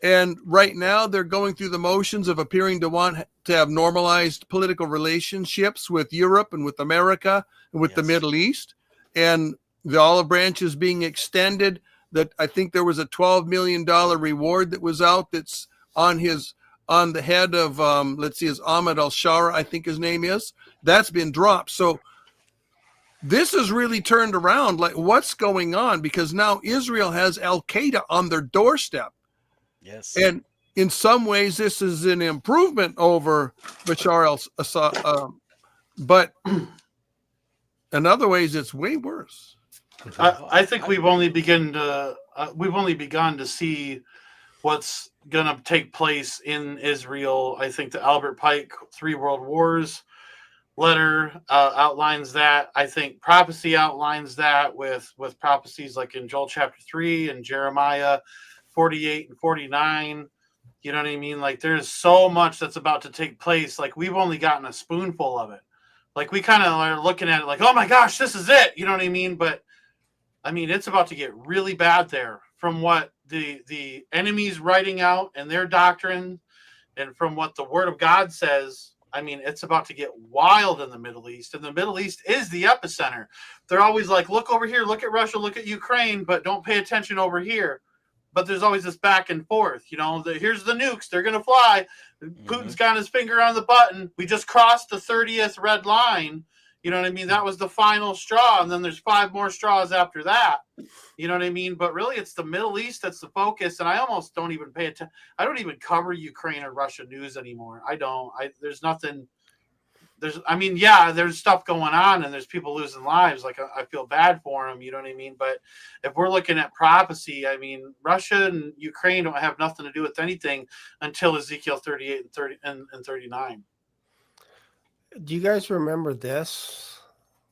And right now they're going through the motions of appearing to want to have normalized political relationships with Europe and with America and with the Middle East. And the olive branch is being extended. That I think there was a $12 million reward that was out that's on the head of, let's see, is Ahmed al-Shara, I think his name is. That's been dropped. So this has really turned around. Like, what's going on? Because now Israel has Al-Qaeda on their doorstep. Yes. And in some ways, this is an improvement over Bashar al-Assad. But in other ways, it's way worse. I think we've only begun to see what's going to take place in Israel. I think the Albert Pike 3 World Wars letter outlines that. I think prophecy outlines that with prophecies like in Joel chapter 3 and Jeremiah 48 and 49. You know what I mean? Like, there's so much that's about to take place. Like, we've only gotten a spoonful of it. Like, we kind of are looking at it like, oh my gosh, this is it. You know what I mean? But I mean, it's about to get really bad there, from what the enemy's writing out and their doctrine, and from what the Word of God says. I mean, it's about to get wild in the Middle East, and the Middle East is the epicenter. They're always like, look over here, look at Russia, look at Ukraine, but don't pay attention over here. But there's always this back and forth. You know, here's the nukes. They're going to fly. Putin's got his finger on the button. We just crossed the 30th red line. You know what I mean? That was the final straw. And then there's 5 more straws after that. You know what I mean? But really, it's the Middle East that's the focus. And I almost don't even pay attention. I don't even cover Ukraine or Russia news anymore. I don't. There's nothing. There's stuff going on and there's people losing lives. Like, I feel bad for them. You know what I mean? But if we're looking at prophecy, I mean, Russia and Ukraine don't have nothing to do with anything until Ezekiel 38 and 39. Do you guys remember this?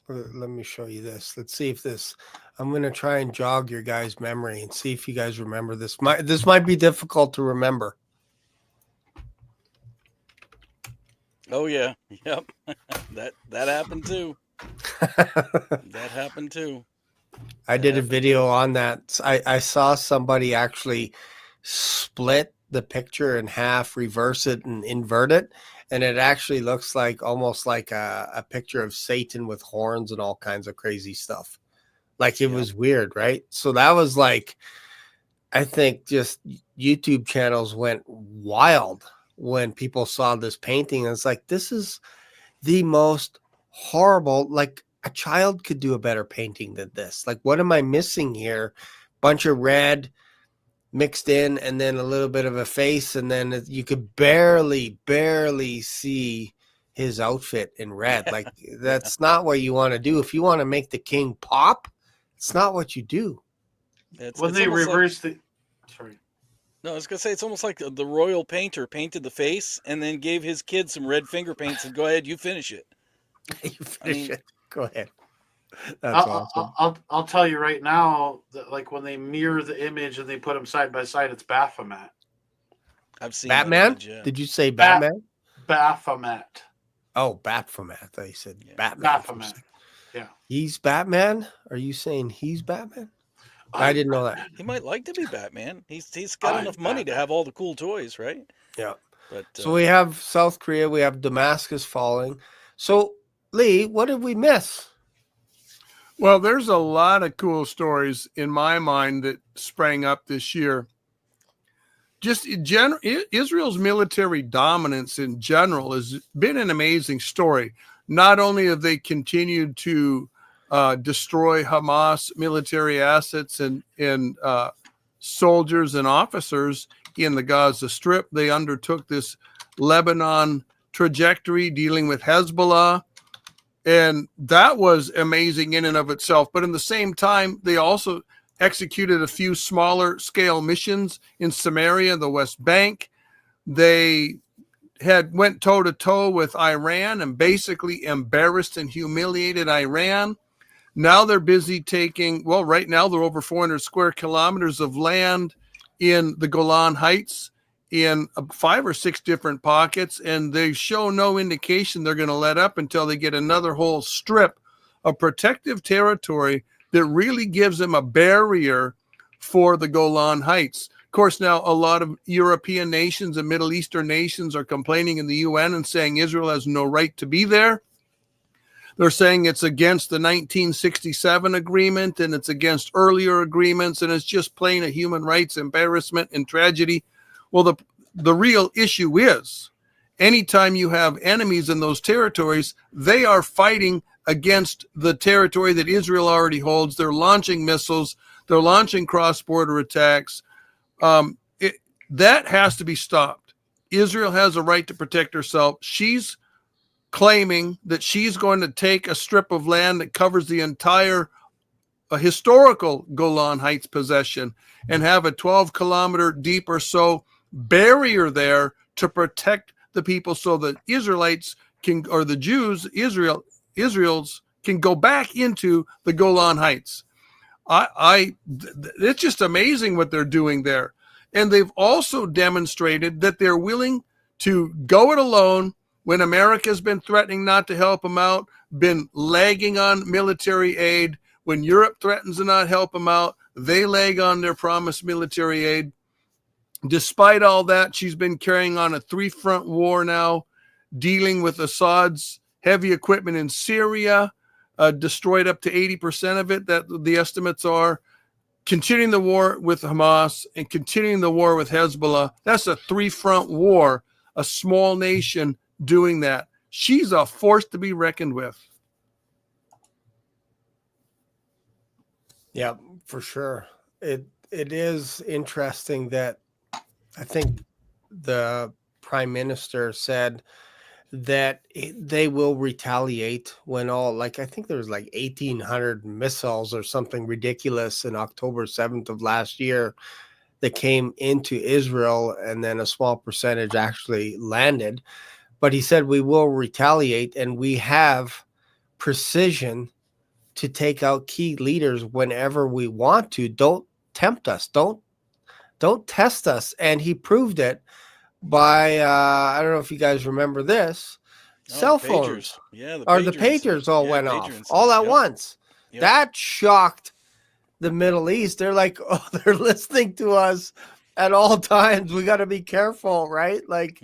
Let me show you this. Let's see if this. I'm going to try and jog your guys' memory and see if you guys remember this. This might be difficult to remember. Oh yeah, yep. that happened too. That happened too. I did a video on that. I saw somebody actually split the picture in half, reverse it, and invert it, and it actually looks like almost like a picture of Satan with horns and all kinds of crazy stuff. Like, it was weird, right? So that was like, I think just YouTube channels went wild when people saw this painting. And it's like, this is the most horrible, like, a child could do a better painting than this. Like, what am I missing here? Bunch of red mixed in, and then a little bit of a face, and then you could barely see his outfit in red. Like, that's not what you want to do. If you want to make the king pop, it's not what you do. When they reverse sorry. No, I was gonna say, it's almost like the royal painter painted the face and then gave his kid some red finger paints and go ahead, you finish it. It. Go ahead. That's awesome. I'll tell you right now that, like, when they mirror the image and they put them side by side, it's Baphomet. I've seen Batman. Image, yeah. Did you say Batman? Baphomet. Oh, Baphomet. I thought you said Batman. Baphomet. Yeah. He's Batman? Are you saying he's Batman? I didn't know that. He might like to be Batman. He's got enough money to have all the cool toys, right? Yeah. But so we have South Korea. We have Damascus falling. So, Lee, what did we miss? Well, there's a lot of cool stories in my mind that sprang up this year. Just in general, Israel's military dominance in general has been an amazing story. Not only have they continued to destroy Hamas military assets and soldiers and officers in the Gaza Strip, they undertook this Lebanon trajectory dealing with Hezbollah. And that was amazing in and of itself. But in the same time, they also executed a few smaller scale missions in Samaria, the West Bank. They went toe to toe with Iran and basically embarrassed and humiliated Iran. Now they're busy right now they're over 400 square kilometers of land in the Golan Heights in 5 or 6 different pockets, and they show no indication they're going to let up until they get another whole strip of protective territory that really gives them a barrier for the Golan Heights. Of course, now a lot of European nations and Middle Eastern nations are complaining in the UN and saying Israel has no right to be there. They're saying it's against the 1967 agreement and it's against earlier agreements, and it's just plain a human rights embarrassment and tragedy. Well, the real issue is anytime you have enemies in those territories, they are fighting against the territory that Israel already holds. They're launching missiles. They're launching cross-border attacks. That has to be stopped. Israel has a right to protect herself. She's claiming that she's going to take a strip of land that covers the entire historical Golan Heights possession and have a 12-kilometer deep or so barrier there to protect the people so that Israelites can, or the Jews, Israel's can go back into the Golan Heights. It's just amazing what they're doing there. And they've also demonstrated that they're willing to go it alone when America's been threatening not to help them out, been lagging on military aid. When Europe threatens to not help them out, they lag on their promised military aid. Despite all that, she's been carrying on a 3-front war now, dealing with Assad's heavy equipment in Syria, destroyed up to 80% of it, that the estimates are, continuing the war with Hamas and continuing the war with Hezbollah. That's a 3-front war, a small nation doing that. She's a force to be reckoned with. Yeah, for sure. It is interesting that I think the prime minister said that they will retaliate when all, like, I think there was like 1,800 missiles or something ridiculous in October 7th of last year that came into Israel, and then a small percentage actually landed. But he said we will retaliate, and we have precision to take out key leaders whenever we want to. Don't tempt us. Don't test us. And he proved it by I don't know if you guys remember this. Cell phones. Yeah, the pagers all went off all at once. Yep. That shocked the Middle East. They're like, oh, they're listening to us at all times. We got to be careful, right? Like,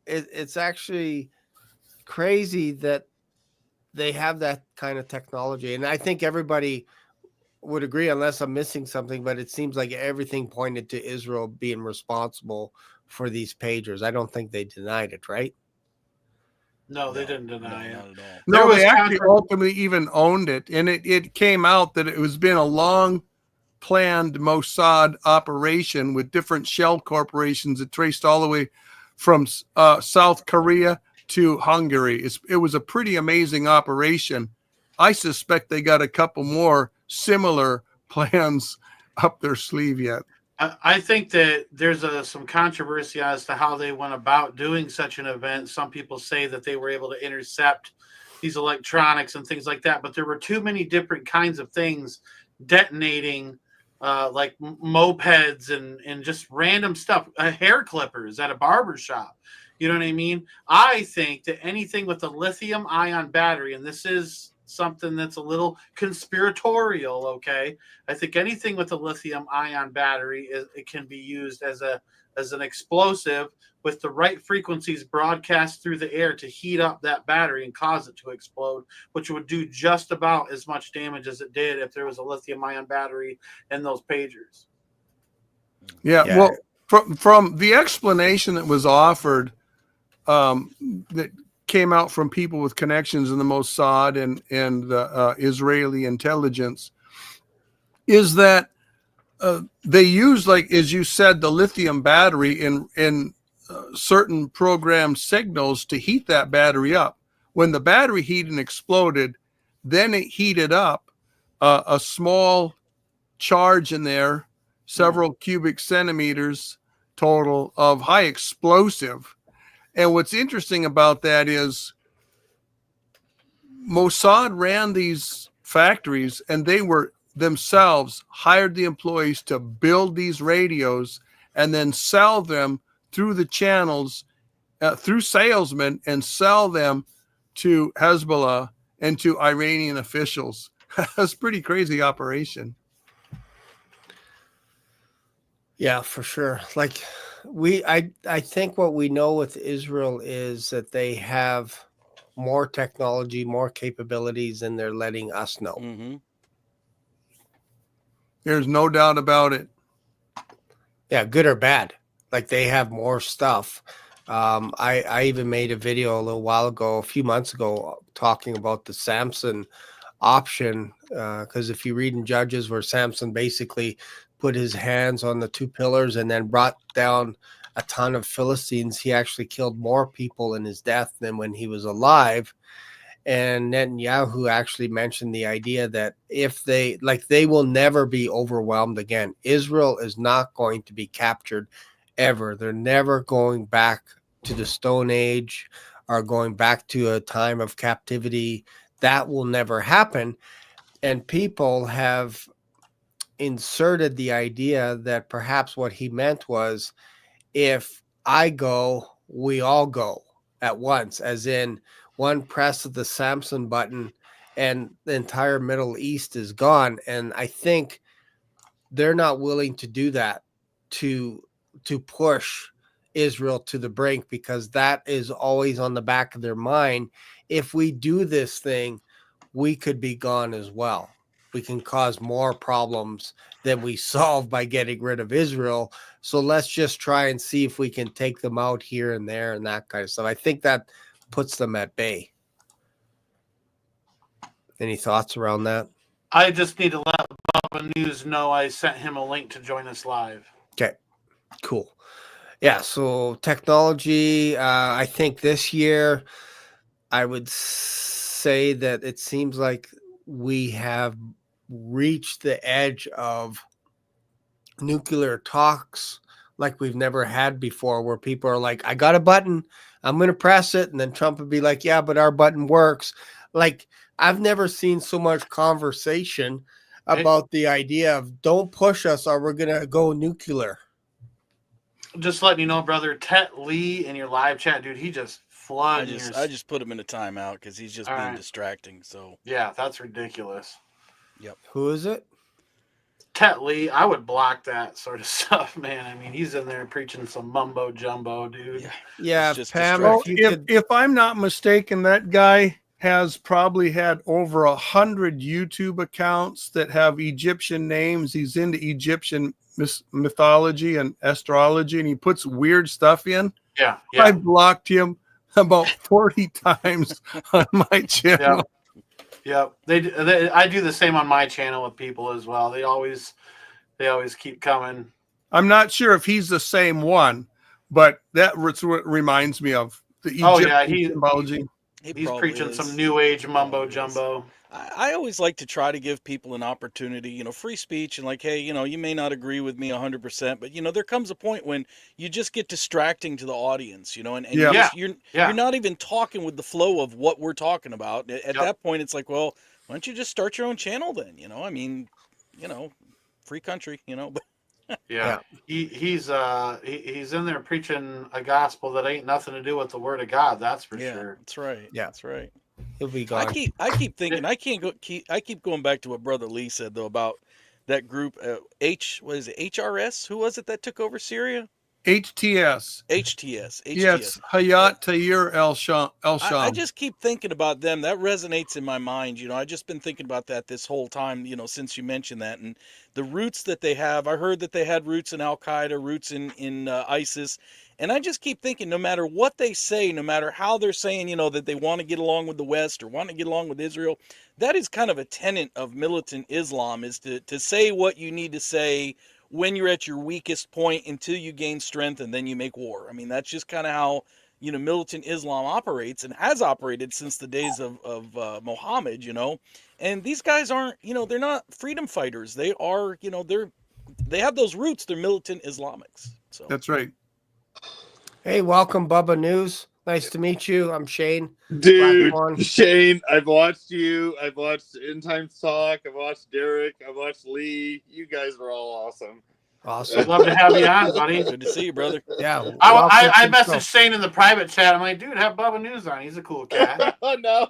it's actually crazy that they have that kind of technology. And I think everybody would agree, unless I'm missing something, but it seems like everything pointed to Israel being responsible for these pagers. I don't think they denied it, right? No, they didn't deny it. Not at all. No, they actually ultimately even owned it. And it came out that it was been a long planned Mossad operation with different shell corporations that traced all the way from South Korea to Hungary. It was a pretty amazing operation. I suspect they got a couple more similar plans up their sleeve yet. I think that there's some controversy as to how they went about doing such an event. Some people say that they were able to intercept these electronics and things like that, but there were too many different kinds of things detonating, like mopeds and just random stuff, hair clippers at a barber shop. You know what I mean? I think that anything with a lithium ion battery, and this is something that's a little conspiratorial, okay? I think anything with a lithium ion battery, it can be used as an explosive with the right frequencies broadcast through the air to heat up that battery and cause it to explode, which would do just about as much damage as it did if there was a lithium ion battery in those pagers. Yeah. Well, from the explanation that was offered, that came out from people with connections in the Mossad and the Israeli intelligence, is that they use, like, as you said, the lithium battery in certain programmed signals to heat that battery up. When the battery heated and exploded, then it heated up a small charge in there, several cubic centimeters total of high explosive. And what's interesting about that is Mossad ran these factories, and they were themselves hired the employees to build these radios and then sell them through the channels, through salesmen, and sell them to Hezbollah and to Iranian officials. That's a pretty crazy operation. Yeah, for sure. Like I think what we know with Israel is that they have more technology, more capabilities than they're letting us know. Mm-hmm. There's no doubt about it. Yeah, good or bad. Like they have more stuff. I even made a video a little while ago, a few months ago, talking about the Samson option. Because if you read in Judges where Samson basically put his hands on the two pillars and then brought down a ton of Philistines, he actually killed more people in his death than when he was alive. And Netanyahu actually mentioned the idea that if they will never be overwhelmed again. Israel is not going to be captured ever. They're never going back to the Stone Age or going back to a time of captivity. That will never happen. And people have inserted the idea that perhaps what he meant was, if I go, we all go at once, as in one press of the Samson button and the entire Middle East is gone. And I think they're not willing to do that to push Israel to the brink, because that is always on the back of their mind. If we do this thing, we could be gone as well. We can cause more problems than we solve by getting rid of Israel. So let's just try and see if we can take them out here and there and that kind of stuff. I think that puts them at bay. Any thoughts around that? I just need to let Bubba News know I sent him a link to join us live. Okay, cool. Yeah, so technology, I think this year, I would say that it seems like we have reached the edge of nuclear talks like we've never had before, where people are like, I got a button, I'm going to press it. And then Trump would be like, yeah, but our button works. Like, I've never seen so much conversation about the idea of don't push us or we're going to go nuclear. Just letting you know, brother, Tet Lee in your live chat, dude, he just flooded. I just put him in a timeout because he's just being distracting. So yeah, that's ridiculous. Yep. Who is it? Tet Lee, I would block that sort of stuff, man. I mean, he's in there preaching some mumbo jumbo, dude. Yeah, just Pam. If I'm not mistaken, that guy has probably had over 100 YouTube accounts that have Egyptian names. He's into Egyptian mythology and astrology, and he puts weird stuff in. Yeah. I blocked him about 40 times on my channel. Yeah. I do the same on my channel with people as well. They always keep coming. I'm not sure if he's the same one, but that reminds me of the Egyptian symbology. He's preaching some new age mumbo jumbo. I always like to try to give people an opportunity, free speech, and like, hey, you may not agree with me 100%, but there comes a point when you just get distracting to the audience, and you're not even talking with the flow of what we're talking about. At that point, it's like, well, why don't you just start your own channel then? I mean, free country, but. Yeah. He's in there preaching a gospel that ain't nothing to do with the word of God. That's for sure. That's right. Yeah, that's right. He'll be gone. I keep thinking I keep going back to what Brother Lee said though about that group HRS. Who was it that took over Syria? HTS. Yes, Hayat Tahrir el-Sham. I just keep thinking about them. That resonates in my mind. I just been thinking about that this whole time, since you mentioned that. And the roots that they have, I heard that they had roots in Al-Qaeda, roots in ISIS. And I just keep thinking, no matter what they say, no matter how they're saying, that they want to get along with the West or want to get along with Israel, that is kind of a tenet of militant Islam, is to say what you need to say when you're at your weakest point until you gain strength, and then you make war. I mean, that's just kind of how, militant Islam operates and has operated since the days of Muhammad, And these guys aren't, they're not freedom fighters. They are, they have those roots. They're militant Islamics. So that's right. Hey, welcome, Bubba News. Nice to meet you. I'm Shane. Dude, Blackswan. Shane, I've watched you. I've watched End Times Talk. I've watched Derek. I've watched Lee. You guys were all awesome. I'd Awesome. love to have you on, buddy. Good to see you, brother. Yeah. I welcome to the messaged show. Shane in the private chat. I'm like, dude, have Bubba News on. He's a cool cat. Oh, no.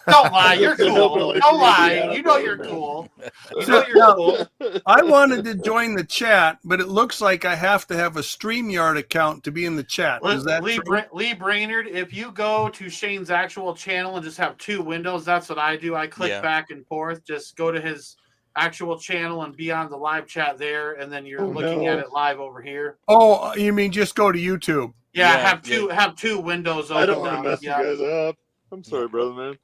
Don't lie. You're Doesn't help cool. it like Don't you lie. yeah, You know you're man. cool. You know you're cool. I wanted to join the chat, but it looks like I have to have a StreamYard account to be in the chat. Is that Lee, true? Lee Brainerd, if you go to Shane's actual channel and just have two windows, that's what I do. I click back and forth. Just go to his actual channel and be on the live chat there, and then you're looking at it live over here. Oh, you mean just go to YouTube? Yeah, have two windows open. I don't want to mess you guys up. I'm sorry, brother, man.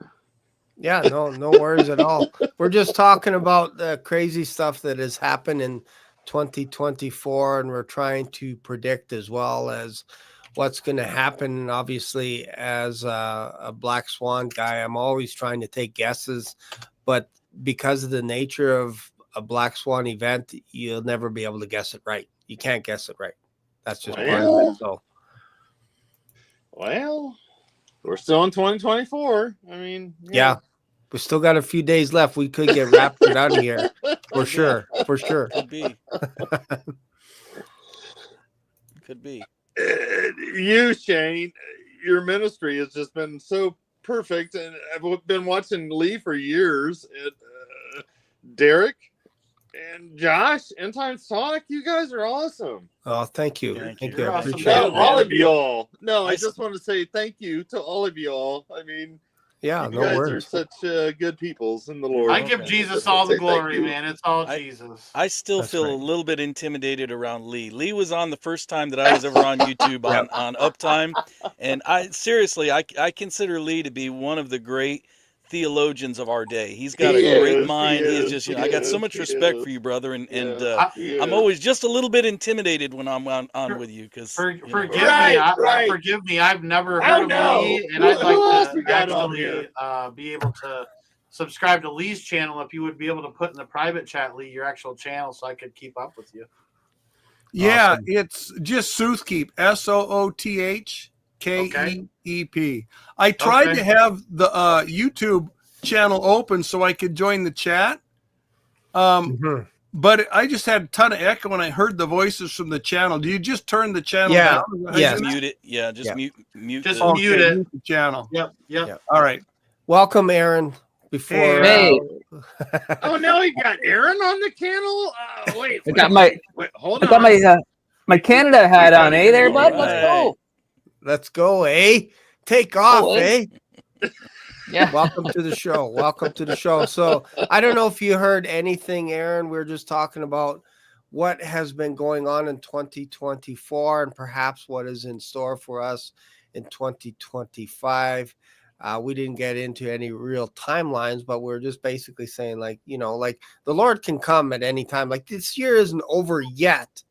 Yeah, no worries at all. We're just talking about the crazy stuff that has happened in 2024, and we're trying to predict as well as what's going to happen. And obviously, as a Black Swan guy, I'm always trying to take guesses, but because of the nature of a Black Swan event, you'll never be able to guess it right. You can't guess it right. That's just part of it. So, well, we're still in 2024. I mean, yeah. We still got a few days left. We could get raptured out of here for sure. For sure. Could be. Could be. You, Shane, your ministry has just been so perfect, and I've been watching Lee for years. And Derek and Josh, End Times Talk, you guys are awesome. Oh, thank you. Thank Thank you. you. I Awesome. appreciate No, it. all of y'all. No, I I just want to say thank you to all of y'all. I mean, Yeah, you no guys worries. are such good peoples in the Lord. I give Jesus all the glory, man. It's all Jesus. I still That's feel right. a little bit intimidated around Lee. Lee was on the first time that I was ever on YouTube on Uptime, and I consider Lee to be one of the great theologians of our day. He's got a great mind. He is just, I got so much respect for you, brother, and I'm always just a little bit intimidated when I'm on with you because forgive me. I've never heard of Lee, and I'd like to actually be able to subscribe to Lee's channel. If you would be able to put in the private chat, Lee, your actual channel, so I could keep up with you. Yeah, Awesome. it's just Soothkeep, SOOTHKEEP. I tried to have the YouTube channel open so I could join the chat, but I just had a ton of echo when I heard the voices from the channel. Do you just turn the channel down? Just mute it. Yeah, just mute. Just the, mute it. Mute the channel. Yep. All right. Welcome, Aaron. Before Hey. Oh, now you got Aaron on the channel? Wait, hold I on. got my Canada hat on, eh there, bud? Let's go. Let's go, eh? Take off, eh? Yeah. Welcome to the show. Welcome to the show. So I don't know if you heard anything, Aaron. We are just talking about what has been going on in 2024 and perhaps what is in store for us in 2025. We didn't get into any real timelines, but we're just basically saying, like the Lord can come at any time. Like, this year isn't over yet,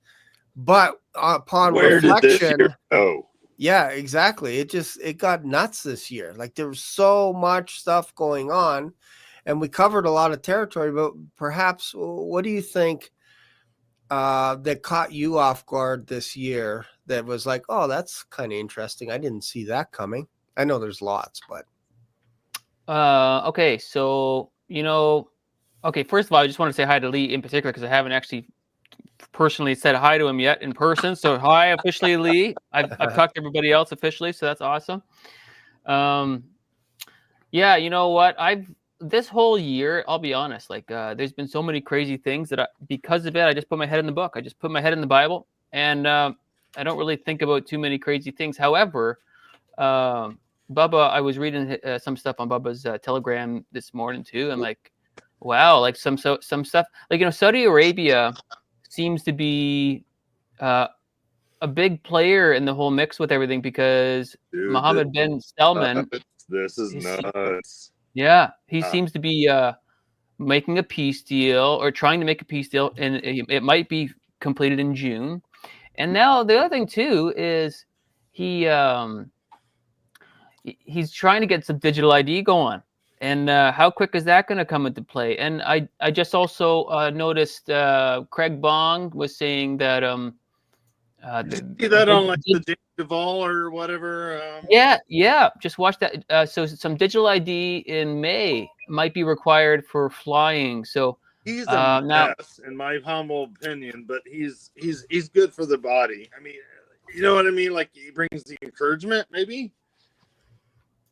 but upon reflection, did this year go? Yeah, exactly. It got nuts this year. Like, there was so much stuff going on, and we covered a lot of territory. But perhaps, what do you think that caught you off guard this year? That was like, oh, that's kind of interesting. I didn't see that coming. I know there's lots, but Okay, so first of all, I just want to say hi to Lee in particular because I haven't actually personally said hi to him yet in person. So hi officially, Lee. I've talked to everybody else officially, so that's awesome. Yeah, you know what? This whole year, I'll be honest, there's been so many crazy things that because of it, I just put my head in the book. I just put my head in the Bible, and I don't really think about too many crazy things. However, Bubba, I was reading some stuff on Bubba's Telegram this morning too, and wow, some stuff, Saudi Arabia seems to be a big player in the whole mix with everything because Mohammed bin Salman. This is nuts. Yeah, he seems to be making a peace deal or trying to make a peace deal, and it might be completed in June. And now the other thing too is he's trying to get some digital ID going. And how quick is that going to come into play? And I just also noticed Craig Bong was saying that See that on like the James Duvall or whatever. Yeah. Just watch that. So some digital ID in May might be required for flying. So he's a now, mess, in my humble opinion, but he's good for the body. I mean, you know what I mean? Like he brings the encouragement, maybe.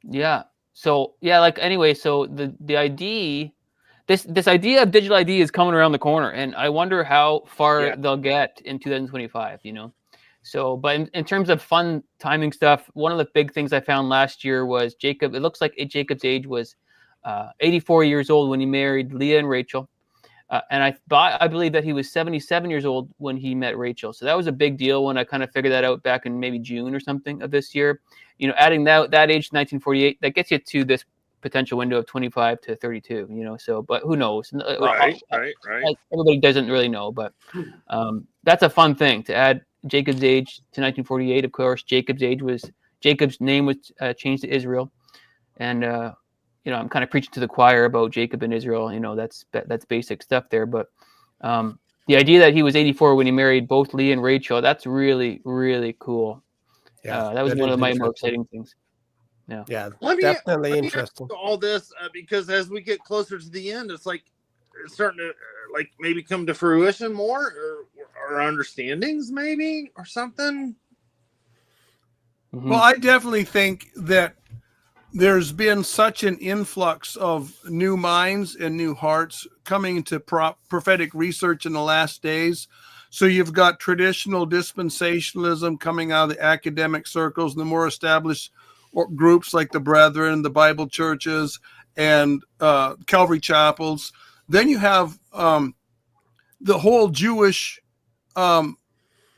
yeah. So yeah, like anyway. So the ID, this idea of digital ID is coming around the corner, and I wonder how far they'll get in 2025. You know. So, but in terms of fun timing stuff, one of the big things I found last year was Jacob. It looks like Jacob's age was 84 years old when he married Leah and Rachel. And I believe that he was 77 years old when he met Rachel. So that was a big deal when I kind of figured that out back in maybe June or something of this year. You know, adding that age to 1948, that gets you to this potential window of 25 to 32, you know, so, but who knows? Right. Everybody doesn't really know, but that's a fun thing to add Jacob's age to 1948. Of course, Jacob's name was changed to Israel. And, you know, I'm kind of preaching to the choir about Jacob and Israel. You know, that's basic stuff there. But the idea that he was 84 when he married both Leah and Rachel, that's really, really cool. Yeah, that was one of my more exciting things. Yeah, Definitely interesting. All this because as we get closer to the end, it's like it's starting to like maybe come to fruition more, or understandings maybe, or something. Mm-hmm. Well, I definitely think that there's been such an influx of new minds and new hearts coming into prophetic research in the last days. So you've got traditional dispensationalism coming out of the academic circles and the more established groups like the Brethren, the Bible churches, and Calvary chapels. Then you have the whole Jewish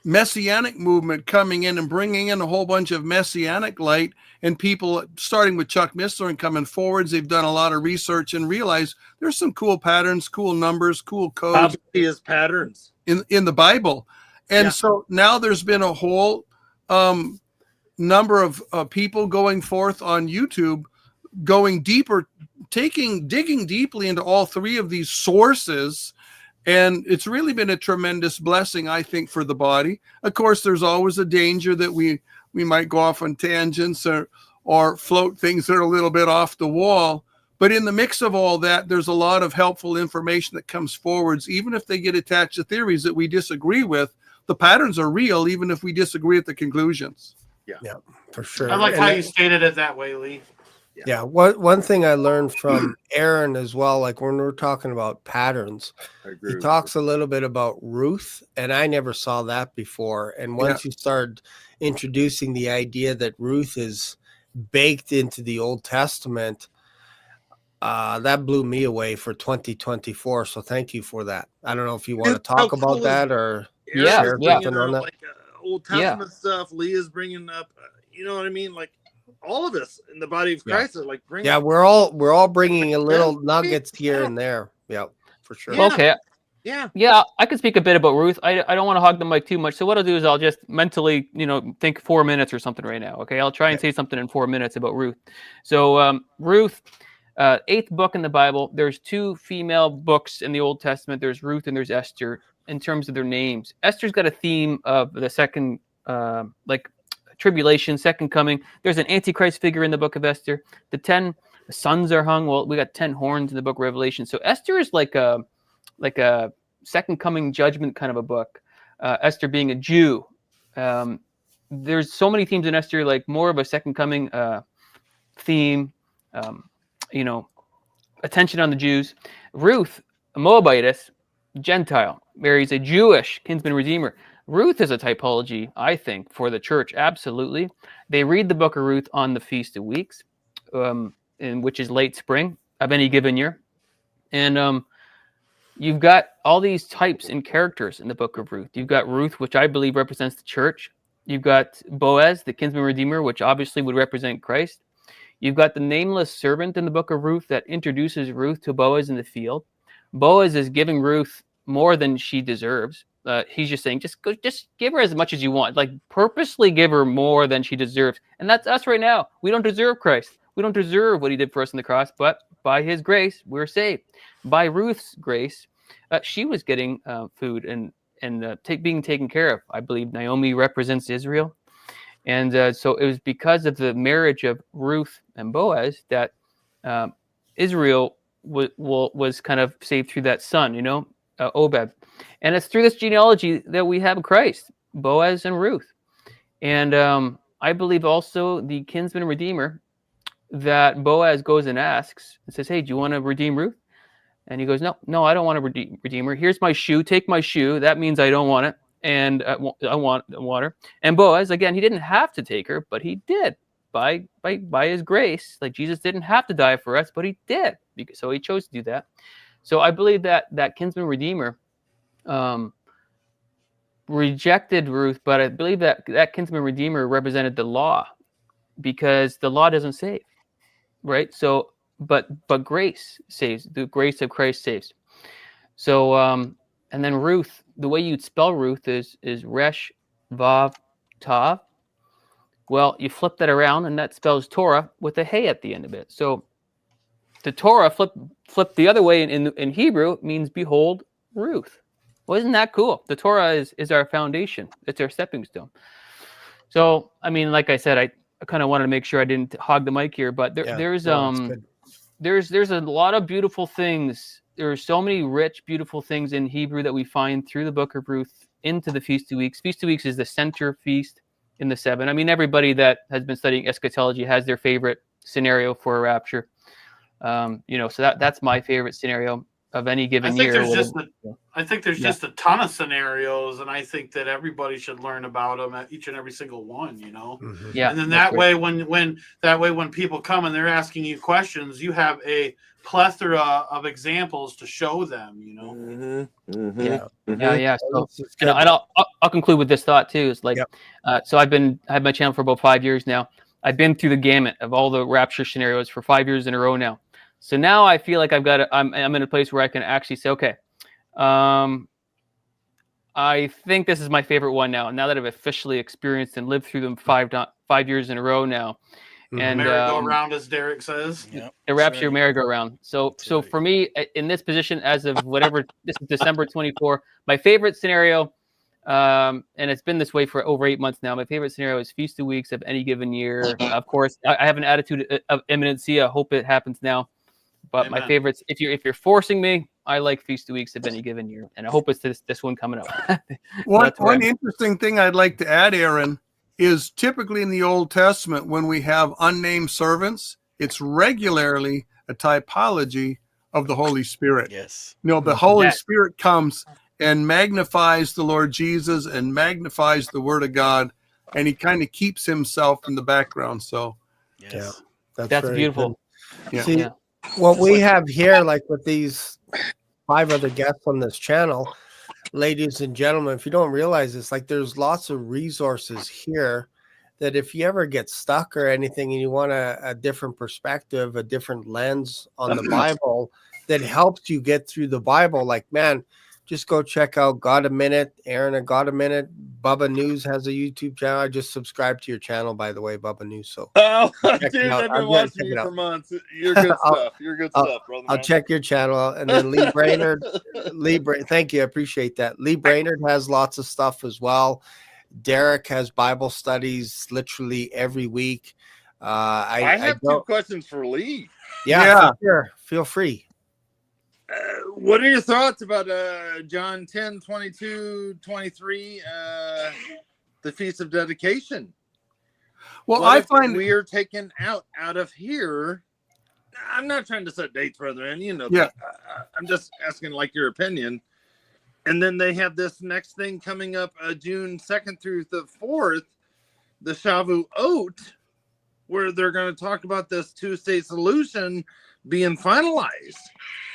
messianic movement coming in and bringing in a whole bunch of messianic light, and people starting with Chuck Missler and coming forwards. They've done a lot of research and realized there's some cool patterns, cool numbers, cool codes. Obvious patterns in the Bible. And so now there's been a whole number of people going forth on YouTube, going deeper, digging deeply into all three of these sources. And it's really been a tremendous blessing, I think, for the body. Of course, there's always a danger that we might go off on tangents or float things that are a little bit off the wall. But in the mix of all that, there's a lot of helpful information that comes forwards, even if they get attached to theories that we disagree with. The patterns are real, even if we disagree at the conclusions. Yeah, for sure. I like how you stated it that way, Lee. Yeah. One thing I learned from Aaron as well, like when we're talking about patterns, he talks a little bit about Ruth, and I never saw that before. And once you start introducing the idea that Ruth is baked into the Old Testament, that blew me away for 2024. So thank you for that. I don't know if you want to talk about that or share something on that. Like Old Testament stuff. Leah's bringing up, you know what I mean? Like all of us in the body of Christ are like bringing. Yeah, we're all bringing a little nuggets here and there. Yeah, for sure. Yeah. Okay. Yeah, I could speak a bit about Ruth. I don't want to hog the mic too much. So what I'll do is I'll just mentally, think 4 minutes or something right now. Okay, I'll try and say something in 4 minutes about Ruth. So Ruth, 8th book in the Bible. There's 2 female books in the Old Testament. There's Ruth and there's Esther. In terms of their names, Esther's got a theme of the second, tribulation, second coming. There's an antichrist figure in the book of Esther. The 10 sons are hung. Well, we got 10 horns in the book of Revelation. So Esther is like a second coming judgment kind of a book. Esther being a Jew. There's so many themes in Esther, like more of a second coming theme. Attention on the Jews. Ruth, a Moabitess, Gentile, marries a Jewish kinsman redeemer. Ruth is a typology, I think, for the church. Absolutely. They read the book of Ruth on the Feast of Weeks, which is late spring of any given year. And you've got all these types and characters in the book of Ruth. You've got Ruth, which I believe represents the church. You've got Boaz, the kinsman redeemer, which obviously would represent Christ. You've got the nameless servant in the book of Ruth that introduces Ruth to Boaz in the field. Boaz is giving Ruth more than she deserves. He's just saying, just give her as much as you want. Like purposely give her more than she deserves. And that's us right now. We don't deserve Christ. We don't deserve what he did for us on the cross, but by his grace, we're saved. By Ruth's grace, she was getting food being taken care of. I believe Naomi represents Israel, and so it was because of the marriage of Ruth and Boaz that Israel was kind of saved through that son, Obed, and it's through this genealogy that we have Christ, Boaz and Ruth, and I believe also the kinsman redeemer that Boaz goes and asks and says, "Hey, do you want to redeem Ruth?" And he goes, no, I don't want to redeem her. Here's my shoe. Take my shoe. That means I don't want it. And I want her. And Boaz, again, he didn't have to take her, but he did by his grace. Like Jesus didn't have to die for us, but he did. So he chose to do that. So I believe that kinsman redeemer rejected Ruth, but I believe that kinsman redeemer represented the law, because the law doesn't save, right? So but grace saves. The grace of Christ saves. So and then Ruth, the way you'd spell Ruth is Resh Vav Tav. Well, you flip that around and that spells Torah with a hey at the end of it. So the Torah flip the other way in Hebrew means behold Ruth. Well, isn't that cool? The Torah is our foundation. It's our stepping stone. So I mean, like I said, I kind of wanted to make sure I didn't hog the mic here, but there's a lot of beautiful things. There are so many rich, beautiful things in Hebrew that we find through the book of Ruth into the Feast of Weeks. Feast of Weeks is the center feast in the 7. I mean, everybody that has been studying eschatology has their favorite scenario for a rapture. So that's my favorite scenario of any given year. I think there's just a ton of scenarios, and I think that everybody should learn about them at each and every single one. Mm-hmm. Yeah. And then that way, when people come and they're asking you questions, you have a plethora of examples to show them. Mm-hmm. Mm-hmm. Yeah. So, and I'll conclude with this thought too. It's like, so I have my channel for about 5 years now. I've been through the gamut of all the rapture scenarios for 5 years in a row now. So now I feel like I'm in a place where I can actually say, okay, I think this is my favorite one now. Now that I've officially experienced and lived through them 5 years in a row now. And merry-go-round, as Derek says. The rapture merry-go-round. So for me, in this position, as of whatever, this is December 24, my favorite scenario, and it's been this way for over 8 months now. My favorite scenario is Feast of Weeks of any given year. Of course, I have an attitude of imminency. I hope it happens now. But my favorites, if you're forcing me, I like Feast of Weeks of any given year, and I hope it's this one coming up. One interesting thing I'd like to add, Aaron, is typically in the Old Testament when we have unnamed servants, it's regularly a typology of the Holy Spirit. Yes. The Holy Spirit comes and magnifies the Lord Jesus and magnifies the Word of God, and he kind of keeps himself in the background. So, that's beautiful. See, what we have here, like with these 5 other guests on this channel, ladies and gentlemen, if you don't realize this, like there's lots of resources here that if you ever get stuck or anything and you want a different perspective, a different lens on the Bible that helps you get through the Bible, like, man, just go check out God a Minute. Aaron at God a Minute. Bubba News has a YouTube channel. I just subscribed to your channel, by the way, Bubba News. So, dude, I've been watching you for months. You're good stuff. You're good stuff, brother. I'll check your channel out. And then Lee Brainerd. Thank you. I appreciate that. Lee Brainerd has lots of stuff as well. Derek has Bible studies literally every week. I have 2 questions for Lee. Yeah. Sure. Feel free. What are your thoughts about John 10, 22, 23, the Feast of Dedication? Well, I find we are taken out of here. I'm not trying to set dates, brethren. I'm just asking like your opinion. And then they have this next thing coming up June 2nd through the 4th, the Shavuot, where they're going to talk about this 2-state solution being finalized.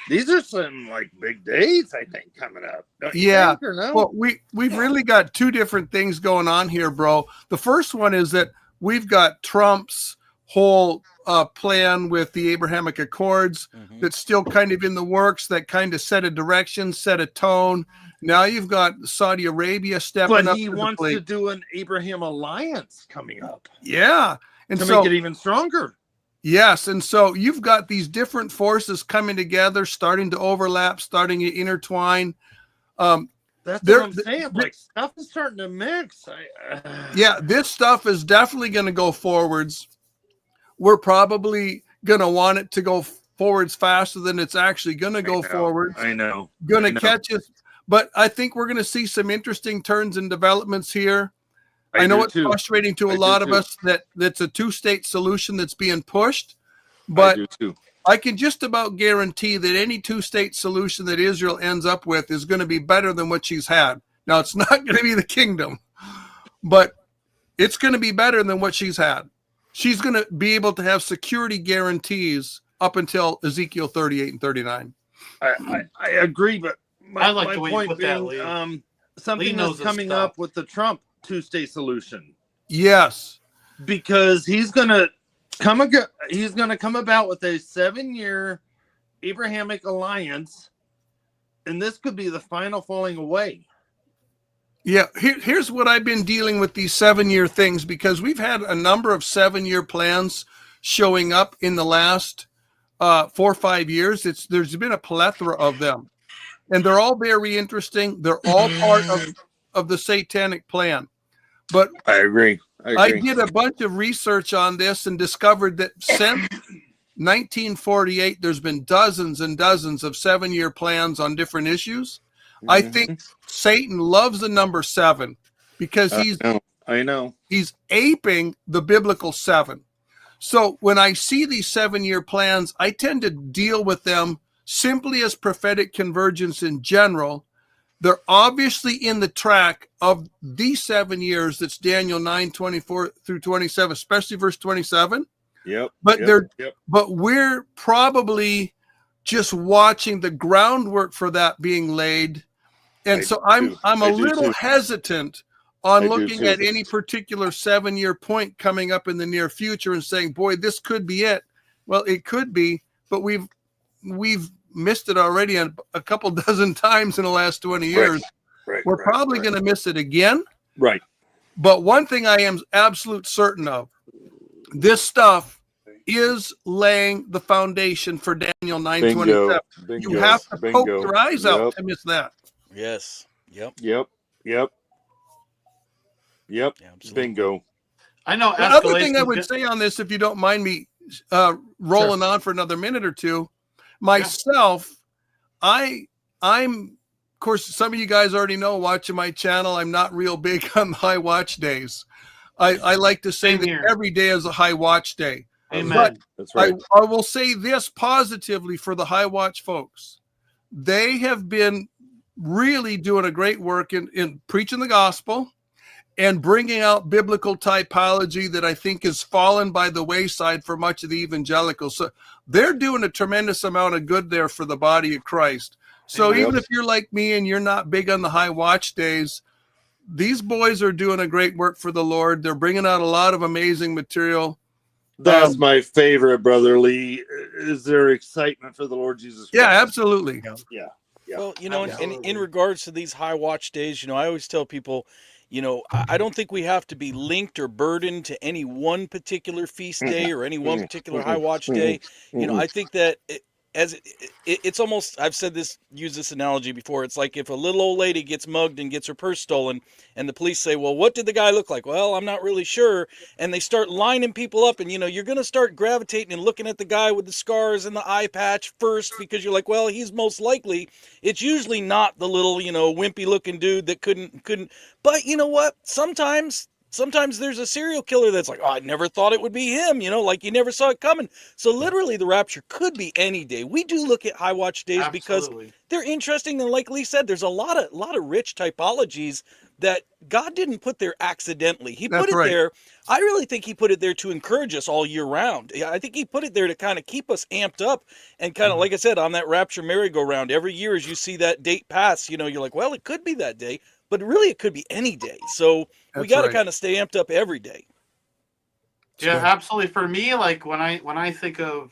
These are some like big dates, I think, coming up. Don't you think, or no? Well, we've really got 2 different things going on here, bro. The first one is that we've got Trump's whole plan with the Abrahamic Accords that's still kind of in the works, that kind of set a direction, set a tone. Now you've got Saudi Arabia stepping up. But he wants to do an Abraham alliance coming up. Yeah. And to make it even stronger. Yes, and so you've got these different forces coming together, starting to overlap, starting to intertwine. That's There- what I'm saying. Like, stuff is starting to mix. Yeah, this stuff is definitely going to go forwards. We're probably going to want it to go forwards faster than it's actually going to go forwards. I know. Going to catch us. But I think we're going to see some interesting turns and developments here. I know it's frustrating to a lot of us that that's a two-state solution that's being pushed, but I do too. I can just about guarantee that any two-state solution that Israel ends up with is going to be better than what she's had. Now, it's not going to be the kingdom, but it's going to be better than what she's had. She's going to be able to have security guarantees up until Ezekiel 38 and 39. I agree, but I like the way you point put being, that, Lee. something Lee knows is his coming stuff. up with the Trump two-state solution, Yes. because he's going to come about with a 7-year Abrahamic alliance, and this could be the final falling away. Yeah, here's what I've been dealing with these 7-year things, because we've had a number of 7-year plans showing up in the last 4 or 5 years. There's been a plethora of them, and they're all very interesting. They're all part of the satanic plan. But I agree. I did a bunch of research on this and discovered that since 1948, there's been dozens and dozens of 7-year plans on different issues. I think Satan loves the number 7 because I know. he's aping the biblical 7. So when I see these 7-year plans, I tend to deal with them simply as prophetic convergence in general. They're obviously in the track of these 7 years. That's Daniel 9:24 through 27, especially verse 27. Yep. But but we're probably just watching the groundwork for that being laid. And so I'm a little hesitant on looking at any particular 7-year point coming up in the near future and saying, boy, this could be it. Well, it could be, but we've missed it already a couple dozen times in the last 20 years. We're probably going to miss it again. Right. But one thing I am absolute certain of, this stuff is laying the foundation for Daniel 9:27. You have to poke your eyes out to miss that. Yes. Yep. Bingo. I know. The other thing I would say on this, if you don't mind me rolling on for another minute or two, myself, I'm, of course, some of you guys already know watching my channel, I'm not real big on high watch days. I like to say that every day is a high watch day. Amen. But That's right. I will say this positively for the high watch folks. They have been really doing a great work in preaching the gospel and bringing out biblical typology that I think has fallen by the wayside for much of the evangelicals. So they're doing a tremendous amount of good there for the body of Christ. So even if you're like me and you're not big on the high watch days, these boys are doing a great work for the Lord. They're bringing out a lot of amazing material. That's my favorite, Brother Lee, is their excitement for the Lord Jesus Christ. Yeah, absolutely. Yeah. Well, in regards to these high watch days, I always tell people, I don't think we have to be linked or burdened to any one particular feast day or any one particular high watch day. I think that it's almost, I've used this analogy before. It's like if a little old lady gets mugged and gets her purse stolen and the police say, well, what did the guy look like? Well, I'm not really sure. And they start lining people up and, you're going to start gravitating and looking at the guy with the scars and the eye patch first because you're like, well, he's most likely. It's usually not the little, wimpy looking dude that couldn't. But you know what? Sometimes there's a serial killer that's like, oh, I never thought it would be him, like you never saw it coming. So literally the rapture could be any day. We do look at high watch days because they're interesting. And like Lee said, there's a lot of rich typologies that God didn't put there accidentally. He put it there. I really think he put it there to encourage us all year round. I think he put it there to kind of keep us amped up and kind of, like I said, on that rapture merry-go-round. Every year as you see that date pass, you're like, well, it could be that day. But really, it could be any day. So we got to kind of stay amped up every day. Yeah, absolutely. For me, like when I think of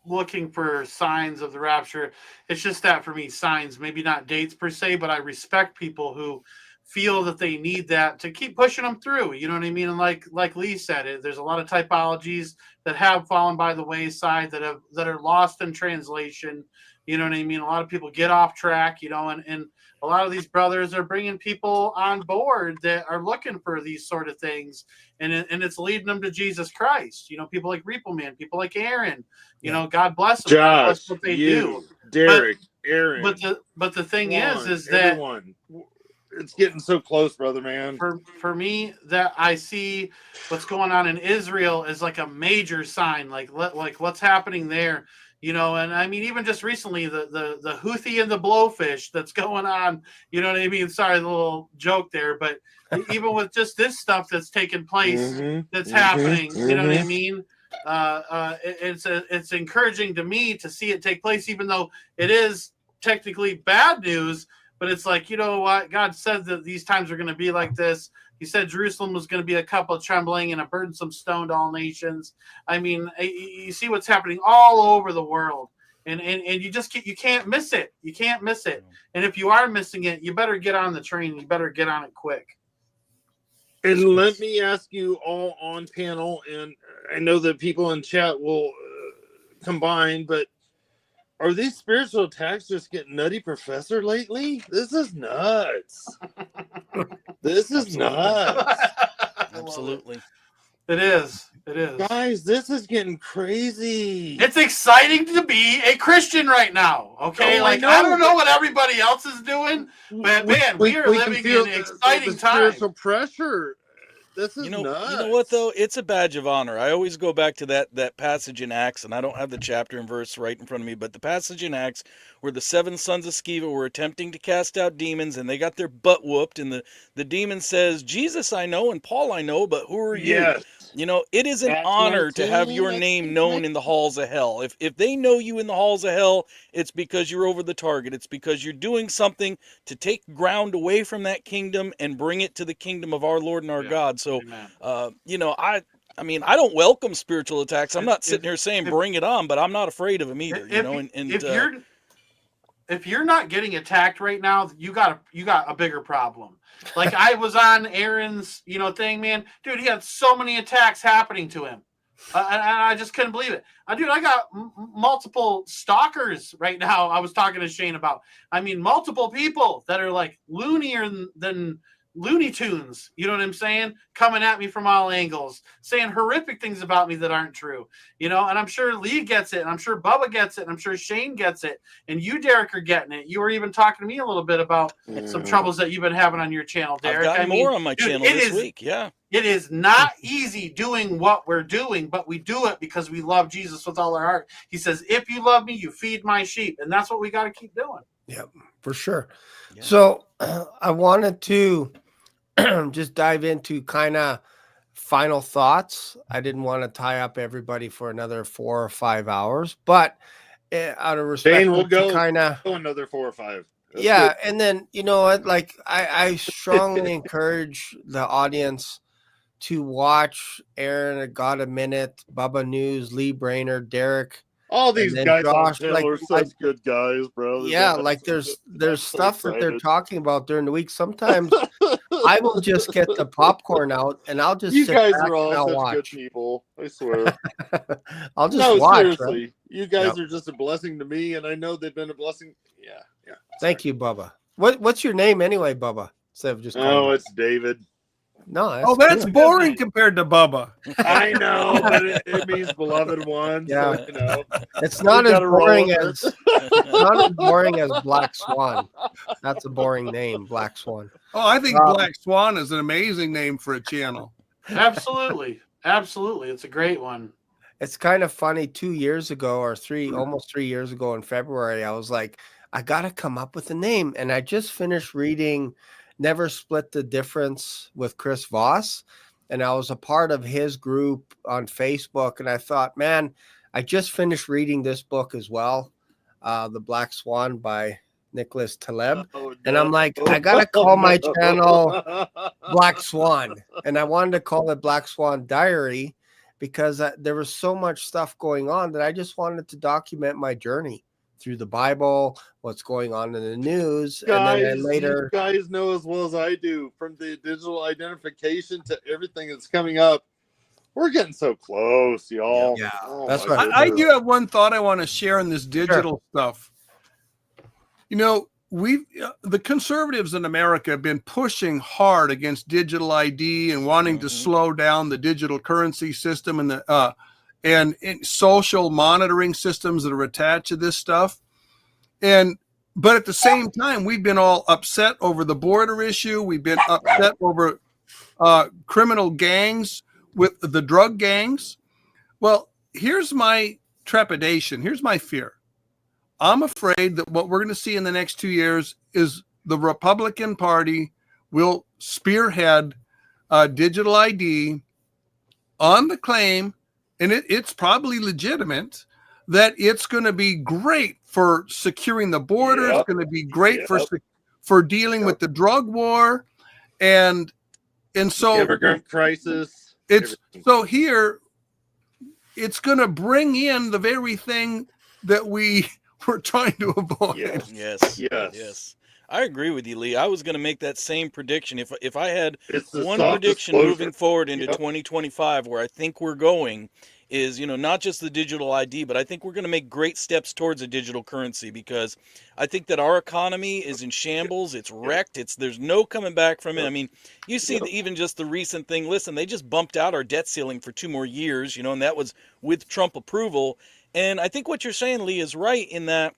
looking for signs of the rapture, it's just that for me, signs, maybe not dates per se, but I respect people who feel that they need that to keep pushing them through. You know what I mean? And like Lee said, there's a lot of typologies that have fallen by the wayside that are lost in translation. You know what I mean? A lot of people get off track, and a lot of these brothers are bringing people on board that are looking for these sort of things, and it's leading them to Jesus Christ. People like Repo Man, people like Aaron. God bless them. God bless Josh, what they you, do. Derek, Aaron. But the thing Juan, is that everyone, it's getting so close, brother, man. for me, that I see what's going on in Israel is like a major sign, like what's happening there. And I mean, even just recently, the Houthi and the blowfish that's going on. You know what I mean? Sorry, the little joke there, but even with just this stuff that's taking place, that's happening. You know what I mean? It's encouraging to me to see it take place, even though it is technically bad news. But it's like, you know what? God said that these times are going to be like this. He said Jerusalem was going to be a cup of trembling and a burdensome stone to all nations. I mean, you see what's happening all over the world. And you can't miss it. You can't miss it. And if you are missing it, you better get on the train. You better get on it quick. And let me ask you all on panel, and I know that people in chat will combine, but are these spiritual attacks just getting nutty professor lately? This is nuts. This is nuts. Absolutely. It is. It is. Guys, this is getting crazy. It's exciting to be a Christian right now. Okay. Oh, I don't know what everybody else is doing, but man, we are living in exciting times. Spiritual pressure. This is nuts. You know what though? It's a badge of honor. I always go back to that passage in Acts, and I don't have the chapter and verse right in front of me, but the passage in Acts where the 7 sons of Sceva were attempting to cast out demons, and they got their butt whooped, and the demon says, "Jesus I know, and Paul I know, but who are you?" Yes. It is an honor to have your name known in the halls of hell. If they know you in the halls of hell, it's because you're over the target. It's because you're doing something to take ground away from that kingdom and bring it to the kingdom of our Lord and our God. So, I mean, I don't welcome spiritual attacks. I'm not sitting here saying bring it on, but I'm not afraid of them either. If you're not getting attacked right now, you got a bigger problem. Like I was on Aaron's, thing, man. Dude, he had so many attacks happening to him. And I just couldn't believe it. Dude, I got multiple stalkers right now. I was talking to Shane about. I mean, multiple people that are like loonier than Looney Tunes. You know what I'm saying? Coming at me from all angles, saying horrific things about me that aren't true. And I'm sure Lee gets it, and I'm sure Bubba gets it, and I'm sure Shane gets it, and you, Derek, are getting it. You were even talking to me a little bit about some troubles that you've been having on your channel, Derek. I've got more on my channel this week. Yeah. It is not easy doing what we're doing, but we do it because we love Jesus with all our heart. He says, if you love me, you feed my sheep. And that's what we got to keep doing. Yeah, for sure. Yeah. So I wanted to just dive into kind of final thoughts. I didn't want to tie up everybody for another 4 or 5 hours, but out of respect, Shane, we'll go kinda, another 4 or 5. That's good. And then, you know what, like I strongly encourage the audience to watch Aaron at God a Minute, Bubba News, Lee Brainerd, Derek. All these guys Josh, are such good guys, bro. There's stuff that they're talking about during the week. Sometimes I will just get the popcorn out and I'll just sit guys back are all and I'll such watch. good people. I swear. I'll just watch. Seriously. Right? You guys are just a blessing to me, and I know they've been a blessing. Yeah. Thank you, Bubba. What's your name anyway, Bubba? Instead of just it's David. No, that's boring compared to Bubba. I know, but it means beloved one. Yeah, so, it's not as boring as Black Swan. That's a boring name, Black Swan. Oh, I think Black Swan is an amazing name for a channel. Absolutely, it's a great one. It's kind of funny. 2 years ago, or almost 3 years ago in February, I was like, I gotta come up with a name, and I just finished reading Never Split the Difference with Chris Voss, and I was a part of his group on Facebook, and I thought, man, I just finished reading this book as well, The Black Swan by Nicholas Taleb, and I'm like, I gotta call my channel Black Swan, and I wanted to call it Black Swan Diary because there was so much stuff going on that I just wanted to document my journey through the Bible, what's going on in the news, guys, and then later, you guys know as well as I do, from the digital identification to everything that's coming up, we're getting so close, y'all. Yeah, that's right. I do have one thought I want to share on this digital stuff. the conservatives in America have been pushing hard against digital ID and wanting to slow down the digital currency system and the and social monitoring systems that are attached to this stuff. But at the same time, we've been all upset over the border issue. We've been upset over criminal gangs with the drug gangs. Well, here's my trepidation. Here's my fear. I'm afraid that what we're going to see in the next 2 years is the Republican Party will spearhead digital ID on the claim, and it's probably legitimate, that it's going to be great for securing the border. It's going to be great for dealing with the drug war, and so immigrant crisis. It's going to bring in the very thing that we were trying to avoid. Yes. I agree with you, Lee. I was going to make that same prediction. If I had one soft prediction disclosure. moving forward into 2025, where I think we're going, is, not just the digital ID, but I think we're going to make great steps towards a digital currency, because I think that our economy is in shambles. It's wrecked. There's no coming back from it. I mean, you see even just the recent thing. Listen, they just bumped out our debt ceiling for 2 more years, and that was with Trump approval. And I think what you're saying, Lee, is right in that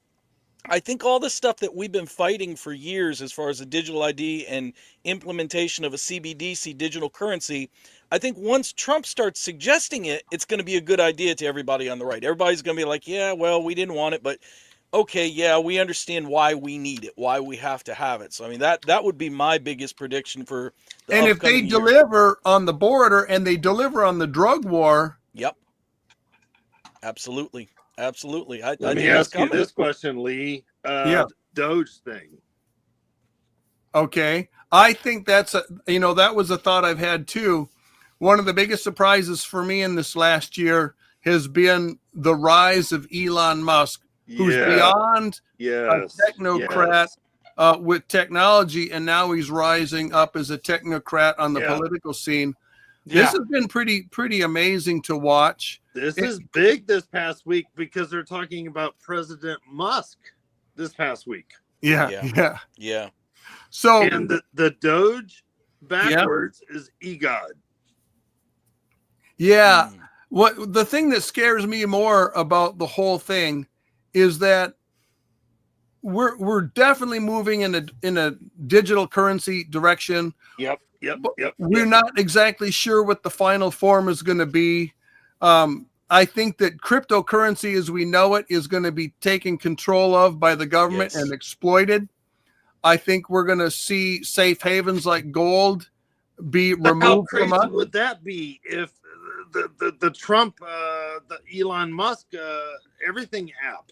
I think all the stuff that we've been fighting for years as far as the digital ID and implementation of a CBDC digital currency, I think once Trump starts suggesting it, it's going to be a good idea to everybody on the right. Everybody's going to be like, yeah, well, we didn't want it, but okay, yeah, we understand why we need it, why we have to have it. So, I mean, that would be my biggest prediction for the And if they upcoming year. deliver on the border and they deliver on the drug war. Yep. Absolutely. I Let me ask you this question, Lee. Doge thing. Okay. I think that was a thought I've had too. One of the biggest surprises for me in this last year has been the rise of Elon Musk, who's beyond a technocrat with technology, and now he's rising up as a technocrat on the political scene. This has been pretty amazing to watch. This is big this past week because they're talking about President Musk this past week. Yeah. So and the Doge backwards is EGOD. Yeah. What the thing that scares me more about the whole thing is that we're definitely moving in a digital currency direction. Yep. We're not exactly sure what the final form is going to be. I think that cryptocurrency as we know it is going to be taken control of by the government and exploited. I think we're going to see safe havens like gold be removed from us. How crazy would that be if the Trump, the Elon Musk, everything app,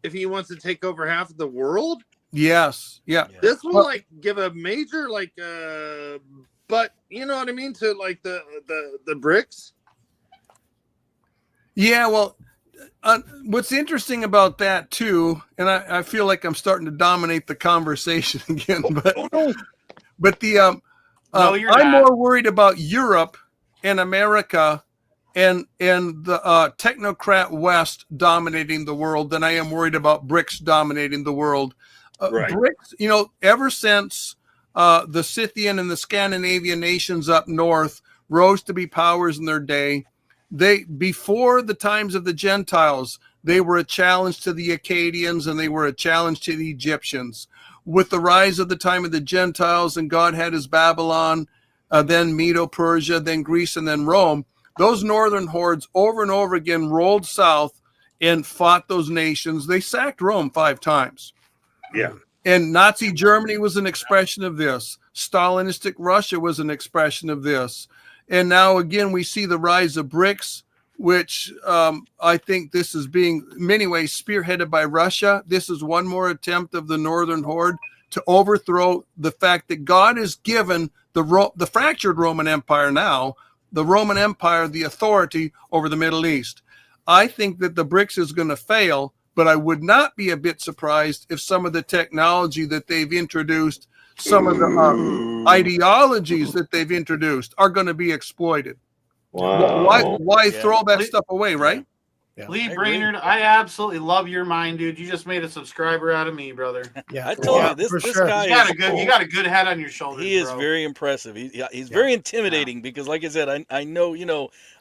if he wants to take over half of the world? Yes. Yeah. This will give a major but you know what I mean, to the BRICS. Yeah, well, what's interesting about that too, and I feel like I'm starting to dominate the conversation again, but I'm more worried about Europe and America and the technocrat West dominating the world than I am worried about BRICS dominating the world. BRICS, ever since the Scythian and the Scandinavian nations up north rose to be powers in their day, before the times of the Gentiles, they were a challenge to the Akkadians and they were a challenge to the Egyptians. With the rise of the time of the Gentiles, and God had his Babylon, then Medo-Persia, then Greece, and then Rome, those northern hordes over and over again rolled south and fought those nations. They sacked Rome 5 times. Yeah. And Nazi Germany was an expression of this. Stalinistic Russia was an expression of this. And now, again, we see the rise of BRICS, which I think this is being, in many ways, spearheaded by Russia. This is one more attempt of the Northern Horde to overthrow the fact that God has given the fractured Roman Empire now, the Roman Empire, the authority over the Middle East. I think that the BRICS is going to fail, but I would not be a bit surprised if some of the technology that they've introduced, some of the ideologies that they've introduced are going to be exploited. Wow. Why throw that stuff away, right? Lee I agree. Brainerd, I absolutely love your mind, dude. You just made a subscriber out of me, brother. Yeah, I told yeah, you this for this sure. guy You got a good head on your shoulders. he is bro. very impressive. He's very intimidating because, like I said, I know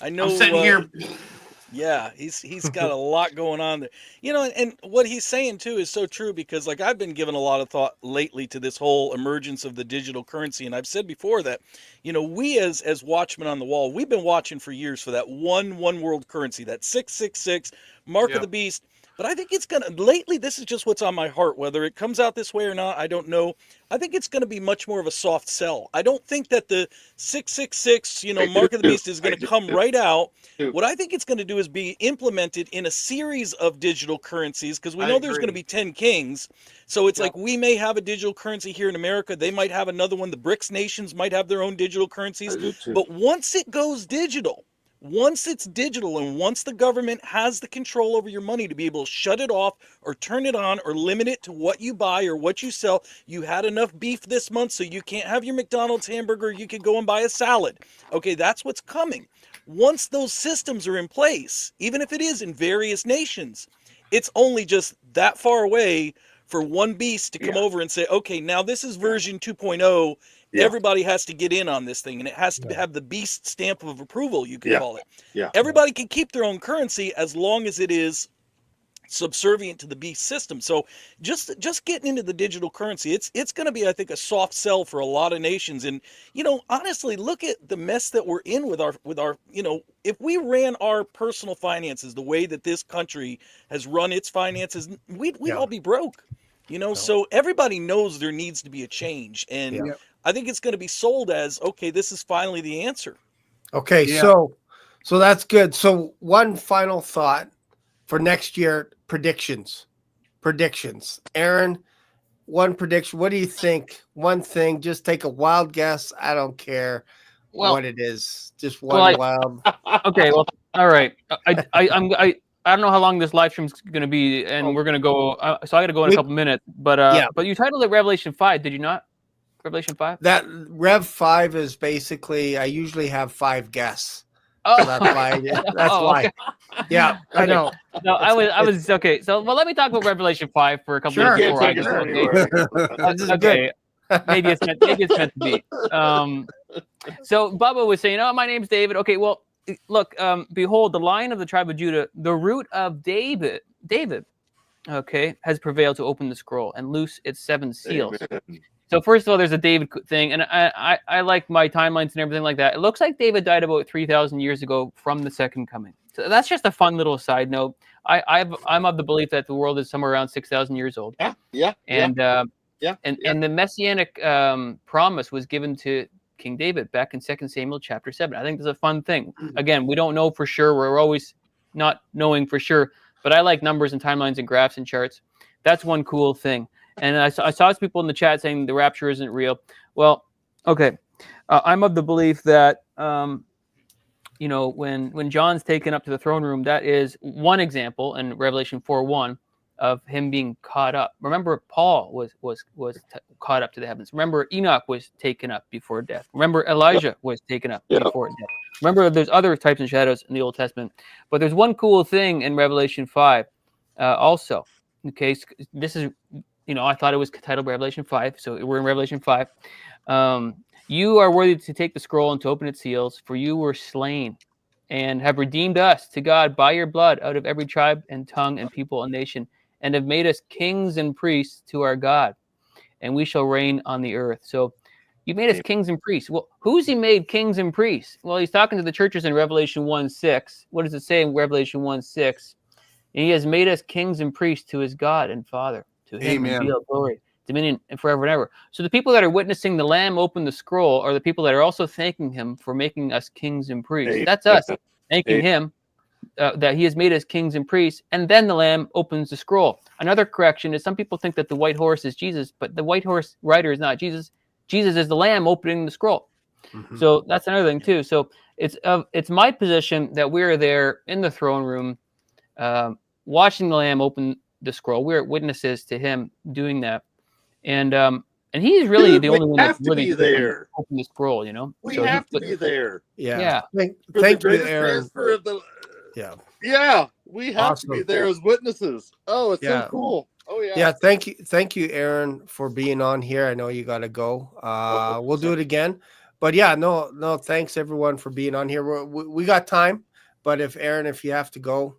I'm sitting here. Yeah, he's got a lot going on there. And what he's saying too is so true because like I've been giving a lot of thought lately to this whole emergence of the digital currency, and I've said before that, we as watchmen on the wall, we've been watching for years for that one world currency, that 666 mark of the beast. But I think it's lately, this is just what's on my heart. Whether it comes out this way or not, I don't know. I think it's going to be much more of a soft sell. I don't think that the 666, mark of the beast is going to come right out. What I think it's going to do is be implemented in a series of digital currencies because we know there's going to be 10 kings. So it's like we may have a digital currency here in America. They might have another one. The BRICS nations might have their own digital currencies. But once it goes digital, once it's digital and once the government has the control over your money to be able to shut it off or turn it on or limit it to what you buy or what you sell, you had enough beef this month so you can't have your McDonald's hamburger, you can go and buy a salad. Okay, that's what's coming. Once those systems are in place, even if it is in various nations, it's only just that far away for one beast to come over and say, okay, now this is version 2.0. Everybody has to get in on this thing, and it has to have the beast stamp of approval, you could call it. Everybody can keep their own currency as long as it is subservient to the beast system. So just getting into the digital currency, it's going to be, I think, a soft sell for a lot of nations. And honestly, look at the mess that we're in with our if we ran our personal finances the way that this country has run its finances, we'd all be broke. So everybody knows there needs to be a change, and I think it's going to be sold as, okay, this is finally the answer. Okay, so that's good. So one final thought for next year, predictions. Aaron, one prediction. What do you think? One thing, just take a wild guess. I don't care what it is. Just one wild. Okay, well, all right. I don't know how long this live stream's going to be, and we're going to go. So I got to go in a couple minutes. But you titled it Revelation 5, did you not? Revelation 5. That Rev 5 is basically. I usually have 5 guests. Oh, so that's why. That's why. Okay. Yeah, I know. No, I was okay. So, let me talk about Revelation 5 for a couple minutes before I go. Okay. Maybe it's meant to be. So Bubba was saying, "Oh, my name's David." Okay, well, look, behold, the Lion of the tribe of Judah, the root of David, okay, has prevailed to open the scroll and loose its 7 seals. Amen. So first of all, there's a David thing, and I like my timelines and everything like that. It looks like David died about 3,000 years ago from the second coming. So that's just a fun little side note. I'm of the belief that the world is somewhere around 6,000 years old. Yeah. And the messianic promise was given to King David back in 2 Samuel chapter 7. I think that's a fun thing. Again, we don't know for sure. We're always not knowing for sure. But I like numbers and timelines and graphs and charts. That's one cool thing. And I saw people in the chat saying the rapture isn't real. Well, okay. I'm of the belief that, when John's taken up to the throne room, that is one example in Revelation 4:1 of him being caught up. Remember, Paul was caught up to the heavens. Remember, Enoch was taken up before death. Remember, Elijah was taken up before death. Remember, there's other types of shadows in the Old Testament. But there's one cool thing in Revelation 5 also. Okay, this is... I thought it was titled Revelation 5, so we're in Revelation 5. You are worthy to take the scroll and to open its seals, for you were slain and have redeemed us to God by your blood out of every tribe and tongue and people and nation, and have made us kings and priests to our God, and we shall reign on the earth. So you made us kings and priests. Well, who's he made kings and priests? Well, he's talking to the churches in Revelation 1:6. What does it say in Revelation 1:6? And he has made us kings and priests to his God and Father. To him be all glory, dominion, and forever and ever. So the people that are witnessing the Lamb open the scroll are the people that are also thanking him for making us kings and priests. That's us thanking him that he has made us kings and priests. And then the Lamb opens the scroll. Another correction is some people think that the white horse is Jesus, but the white horse rider is not Jesus. Jesus is the Lamb opening the scroll. Mm-hmm. So that's another thing too. So it's my position that we're there in the throne room, watching the Lamb open the scroll. We're witnesses to him doing that, and he's really the only one that's really there. Open the scroll, We have to be there. Yeah. Thank you, Aaron. Transfer of the Yeah. Yeah, we have to be Awesome. there as witnesses. Oh, it's Yeah. so cool. Oh yeah. Yeah, thank you, Aaron, for being on here. I know you got to go. We'll do it again, but yeah, no, thanks everyone for being on here. We got time, but if Aaron, if you have to go,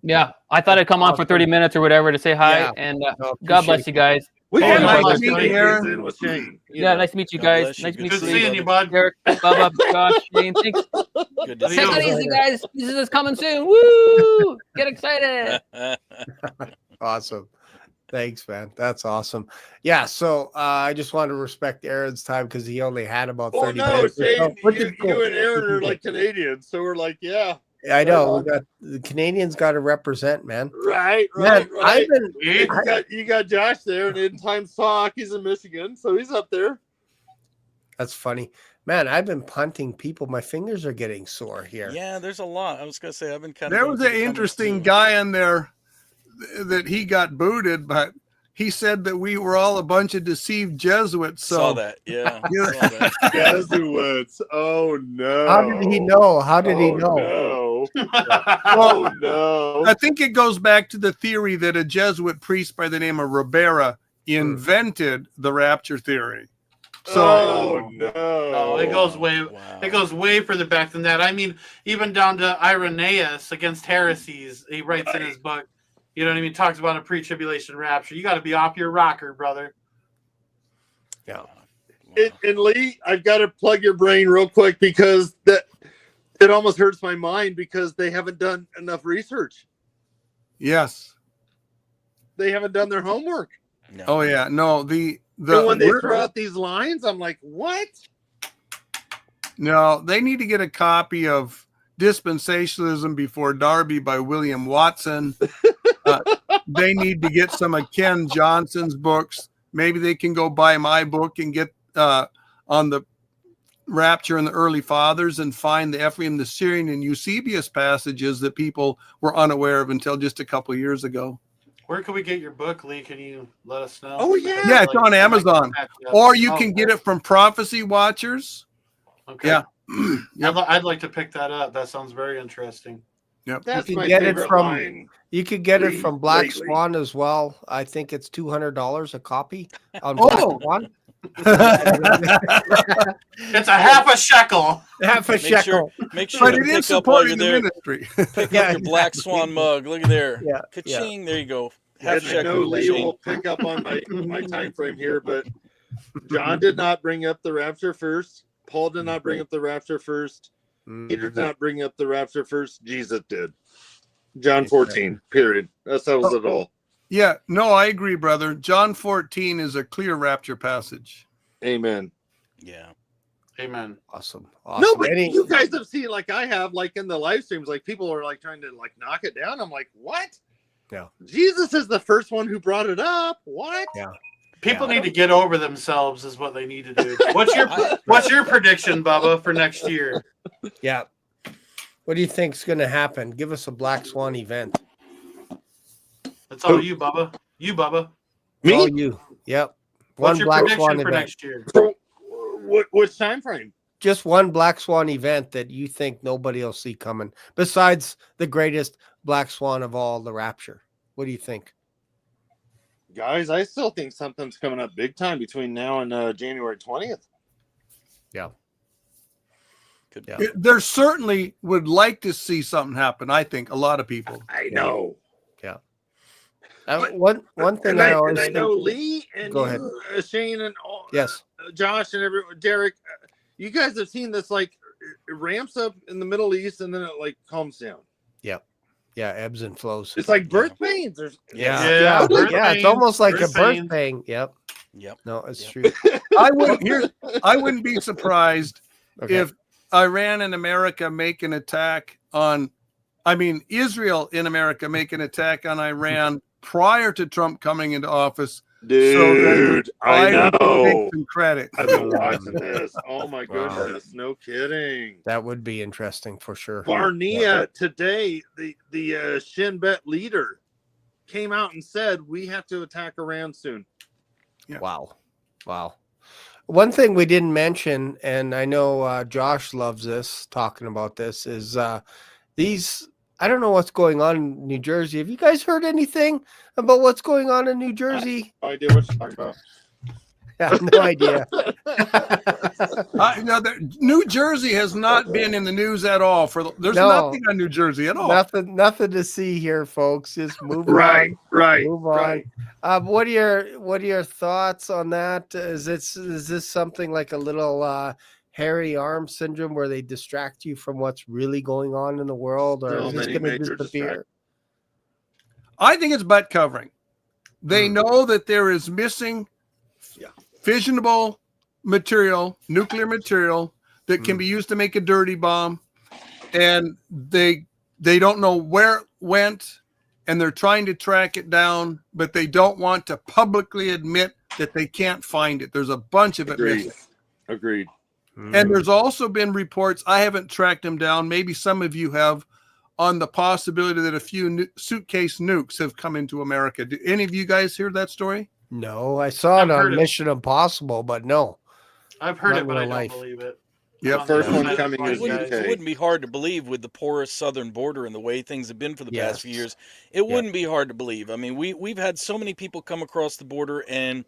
Yeah, I thought I'd come on for 30 minutes or whatever to say hi, Yeah. and No, God bless appreciate you guys. We Oh, can no, like brother. meet Thank you, Aaron. with Shane. you Yeah, know. nice to meet you God guys. bless you. Nice to meet Good you, seeing Lee, you, bud. Derek, Bubba, Josh, Shane. Thanks. Good to Take see it Take it you. easy, guys. This is coming soon. Woo! Get excited. Awesome. Thanks, man. That's awesome. Yeah. So I just want to respect Aaron's time because he only had about Well, 30 no, minutes. or so, Shane, which is cool. you and Aaron Which is are like Canadians, so we're like, yeah, good. I know. on. We got the Canadians got to represent, man. right, Man, right. I've been. And you got Josh there, and in Times Talk, he's in Michigan, so he's up there. That's funny, man. I've been punting people. My fingers are getting sore here. Yeah, there's a lot. I was gonna say I've been kind There of. was an interesting guy in there that he got booted, but he said that we were all a bunch of deceived Jesuits. So Saw that. Yeah. Yeah. Saw that. Jesuits. Oh no. How did he know? How did he know? No. Well, Oh no. I think it goes back to the theory that a Jesuit priest by the name of Ribera invented the rapture theory. So oh no. Oh, it goes way Wow. it goes way further back than that. I mean, even down to Irenaeus against heresies. He writes in his book, you know what I mean? Talks about a pre-tribulation rapture. You got to be off your rocker, brother. Yeah. And Lee, I've got to plug your brain real quick because that it almost hurts my mind because they haven't done enough research. yes. They haven't done their homework. No. Oh yeah. No, and when they throw out these lines, I'm like, what? No, they need to get a copy of Dispensationalism Before Darby by William Watson. They need to get some of Ken Johnson's books. Maybe they can go buy my book and get on the rapture and the early fathers and find the Ephraim the Syrian and Eusebius passages that people were unaware of until just a couple of years ago. Where can we get your book, Lee? Can you let us know? Oh, yeah. Yeah, it's on Amazon. Or you can get it from Prophecy Watchers. Okay. Yeah. I'd like to pick that up. That sounds very interesting. Yep. That's You my can get it favorite from- line. You could get it from Black Lately. Swan as well. I think it's $200 a copy on Oh. Black Swan. It's a half a shekel. Half a Make shekel. Make sure But to it is pick up while you're supporting the there. ministry. Pick Yeah, up your Black exactly. Swan mug. Look at there. Yeah, Ka-ching. There you go. Half And I know shekel. Lee Shane. will pick up on my time frame here, but John did not bring up the rapture first. Paul did not bring up the rapture first. Peter did not bring up the rapture first. Jesus did. John 14, period. That settles it all. Yeah, no, I agree, brother. John 14 is a clear rapture passage. Amen. Yeah. Amen. Awesome. No, but Any- you guys have seen, like I have, like in the live streams, like people are like trying to like knock it down. I'm like, what? Yeah. Jesus is the first one who brought it up. What? Yeah. People Yeah. need to get over themselves, is what they need to do. What's your prediction, Bubba, for next year? Yeah. What do you think's going to happen? Give us a Black Swan event. That's all you, Bubba. You, Bubba. It's all Me? you. Yep. What's One your Black prediction Swan for event. next year? Which time frame? Just one Black Swan event that you think nobody will see coming, besides the greatest Black Swan of all, the Rapture. What do you think? Guys, I still think something's coming up big time between now and January 20th. Yeah. Could Yeah. There certainly would like to see something happen. I think a lot of people. I know. One thing And I I always know think. Lee and Go ahead. you, Shane and all, Yes. Josh and everyone, Derek, you guys have seen this, like it ramps up in the Middle East and then it like calms down. Yeah, ebbs and flows. It's like birth pains. There's Yeah, Yeah, yeah, birth yeah. It's pains, almost like birth a birth pains. pain. Yep. Yep. No, it's Yep. true. I wouldn't be surprised Okay. if Iran and America make an attack on, Israel in America make an attack on Iran prior to Trump coming into office. dude. I Biden know. takes some credit. I've been watching this. Oh my Wow. goodness. No kidding. That would be interesting for sure. Barnea today, the Shin Bet leader, came out and said we have to attack Iran soon. Wow. One thing we didn't mention, and I know Josh loves this, talking about this, is these I don't know what's going on in New Jersey. Have you guys heard anything about what's going on in New Jersey? No idea what you're talking about. Yeah, no idea. No, New Jersey has not been in the news at all. There's No. nothing on New Jersey at all. Nothing to see here, folks. Just move Right, on. right, Move on. right. What are your thoughts on that? Is this something like a little hairy arm syndrome where they distract you from what's really going on in the world, or So is this many going to major disappear? I think it's butt covering. They know that there is missing fissionable material, nuclear material that can be used to make a dirty bomb, and they don't know where it went, and they're trying to track it down, but they don't want to publicly admit that they can't find it. There's a bunch of it missing. Agreed. And there's also been reports, I haven't tracked them down, maybe some of you have, on the possibility that a few suitcase nukes have come into America. Did any of you guys hear that story? No, I saw it on Mission Impossible, but no. I've heard Not it, but I real don't life. believe it. Yep. First one It coming is It UK. wouldn't be hard to believe with the porous southern border and the way things have been for the past few years. It wouldn't be hard to believe. I mean, we've had so many people come across the border, and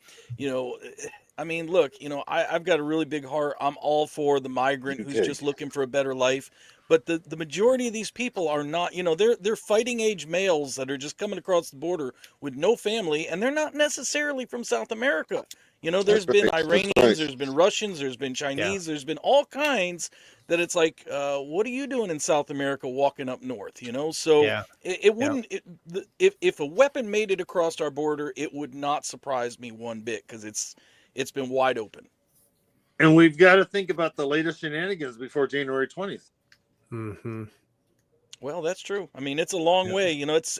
I mean, look, I've got a really big heart. I'm all for the migrant who's just looking for a better life. But the majority of these people are not, they're fighting age males that are just coming across the border with no family, and they're not necessarily from South America. There's been Iranians, there's been Russians, there's been Chinese, there's been all kinds that it's like, what are you doing in South America walking up north? So it wouldn't, if a weapon made it across our border, it would not surprise me one bit, because it's been wide open. And we've got to think about the latest shenanigans before January 20th. Mm-hmm. Well, that's true. I mean, it's a long way. It's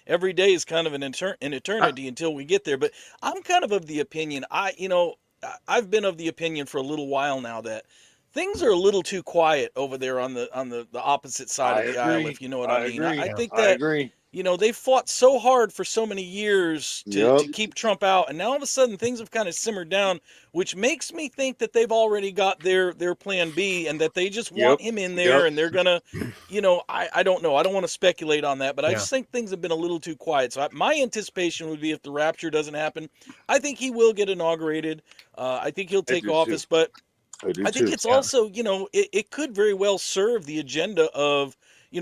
every day is kind of an eternity until we get there. But I'm kind of the opinion. I've been of the opinion for a little while now that things are a little too quiet over there on the opposite side of the aisle, if you know what I mean. I think that agree. they fought so hard for so many years to keep Trump out, and now all of a sudden things have kind of simmered down, which makes me think that they've already got their plan B, and that they just want him in there, and they're gonna, I don't know. I don't want to speculate on that, but I just think things have been a little too quiet. So my anticipation would be, if the rapture doesn't happen, I think he will get inaugurated. I think he'll take office, but I think it's also, it could very well serve the agenda of,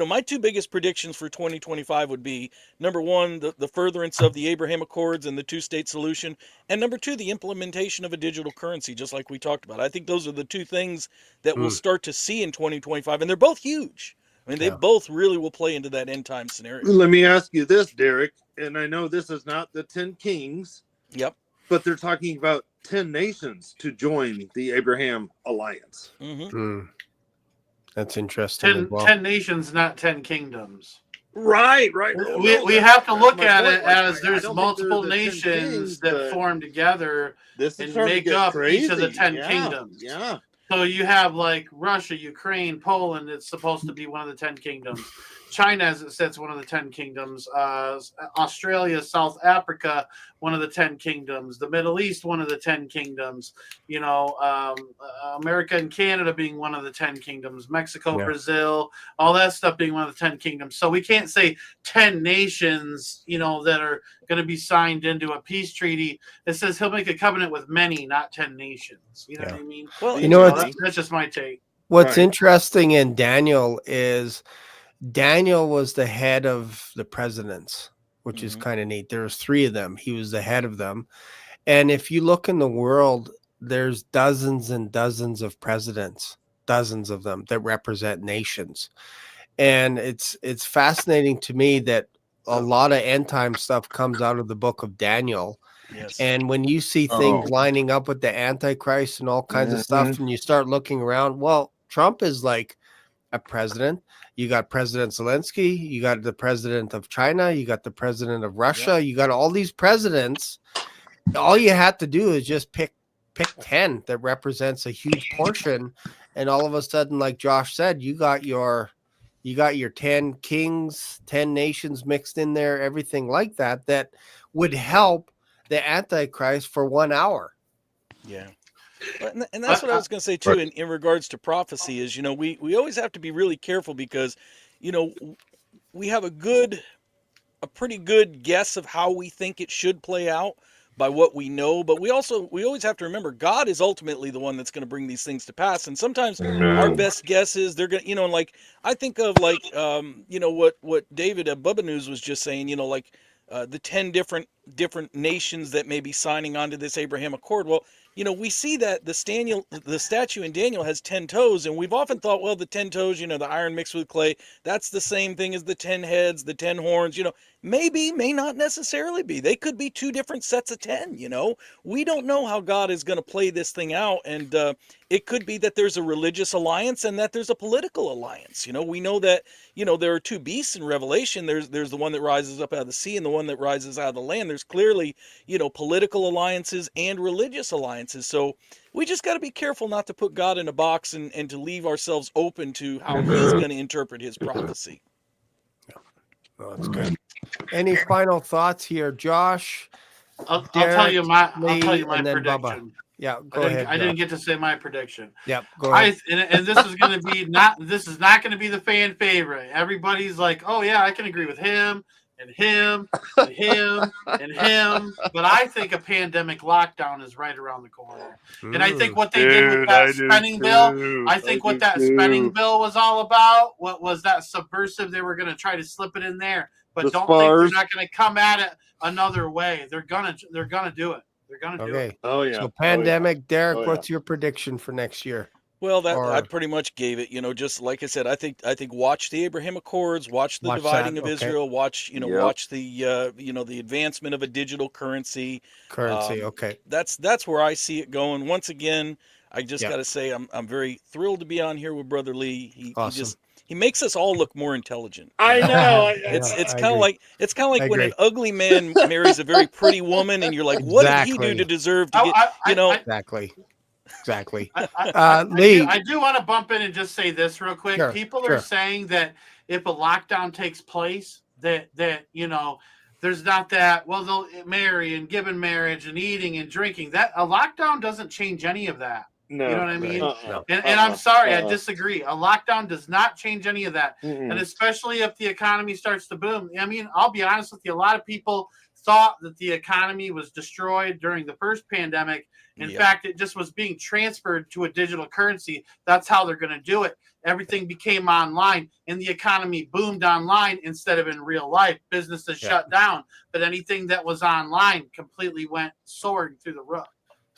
my two biggest predictions for 2025 would be, number one, the furtherance of the Abraham Accords and the two-state solution, and number two, the implementation of a digital currency, just like we talked about. I think those are the two things that we'll start to see in 2025, and they're both huge. I mean, they both really will play into that end-time scenario. Let me ask you this, Derek, and I know this is not the 10 kings. Yep. But they're talking about 10 nations to join the Abraham Alliance. Mm-hmm. That's interesting. 10 nations, not 10 kingdoms. Right. We have to look at it as there's multiple nations that form together and make up each of the 10 kingdoms. Yeah. So you have like Russia, Ukraine, Poland. It's supposed to be one of the 10 kingdoms. China, as it says, one of the 10 kingdoms. Australia, South Africa, one of the 10 kingdoms. The Middle East, one of the 10 kingdoms. America and Canada being one of the 10 kingdoms. Mexico, Brazil, all that stuff being one of the 10 kingdoms. So we can't say 10 nations, that are going to be signed into a peace treaty. It says he'll make a covenant with many, not 10 nations. You know what I mean? Well, that's just my take. What's interesting in Daniel is Daniel was the head of the presidents, which is kind of neat. There's 3 of them. He was the head of them. And if you look in the world, there's dozens and dozens of presidents, dozens of them that represent nations. And it's fascinating to me that a lot of end time stuff comes out of the book of Daniel. Yes. And when you see things lining up with the Antichrist and all kinds of stuff, and you start looking around, well, Trump is like a president. You got President Zelensky, you got the president of China, you got the president of Russia, you got all these presidents. All you have to do is just pick 10 that represents a huge portion, and all of a sudden, like Josh said, you got your 10 kings, 10 nations mixed in there, everything like that would help the Antichrist for 1 hour. Yeah. And that's what I was going to say too, in regards to prophecy is, we always have to be really careful, because, we have a pretty good guess of how we think it should play out by what we know, but we always have to remember God is ultimately the one that's going to bring these things to pass. And sometimes our best guess is they're going to, and like I think of like what David Bubba News was just saying, like the 10 different nations that may be signing on to this Abraham Accord. Well, we see that the statue in Daniel has 10 toes, and we've often thought, well, the 10 toes, the iron mixed with clay, that's the same thing as the 10 heads, the 10 horns, may not necessarily be. They could be two different sets of 10, We don't know how God is going to play this thing out, and it could be that there's a religious alliance and that there's a political alliance. We know that, there are two beasts in Revelation. There's the one that rises up out of the sea and the one that rises out of the land. There's clearly, political alliances and religious alliances. So we just got to be careful not to put God in a box and to leave ourselves open to how he's going to interpret his prophecy. Oh, that's good. Any final thoughts here, Josh? I'll tell you my Lee, and then prediction. Bubba. Yeah, go ahead. I didn't get to say my prediction. Yep, go ahead. And this is going to be not going to be the fan favorite. Everybody's like, oh yeah, I can agree with him and him and him and him. But I think a pandemic lockdown is right around the corner. And I think what they did with that spending bill, I think what that spending bill was all about, what was that subversive? They were going to try to slip it in there, but don't think they're not going to come at it another way. They're gonna do it. They're gonna do it. Oh yeah. So pandemic, Derek, what's your prediction for next year? Well, I pretty much gave it. Just like I said, I think watch the Abraham Accords, watch the dividing of Israel, watch watch the the advancement of a digital currency. Okay. That's where I see it going. Once again, I just got to say I'm very thrilled to be on here with Brother Lee. Awesome. He makes us all look more intelligent. I know. It's kind of like when an ugly man marries a very pretty woman, and you're like, what did he do to deserve to get? Exactly. Lee, I do want to bump in and just say this real quick. Sure, People are saying that if a lockdown takes place, that there's not that. Well, they'll marry and give in marriage and eating and drinking. That a lockdown doesn't change any of that. No, you know what I mean? No. And I'm sorry, I disagree. A lockdown does not change any of that. Mm-mm. And especially if the economy starts to boom. I mean, I'll be honest with you, a lot of people thought that the economy was destroyed during the first pandemic. In fact, it just was being transferred to a digital currency. That's how they're going to do it. Everything became online and the economy boomed online instead of in real life. Businesses shut down, but anything that was online completely went soaring through the roof.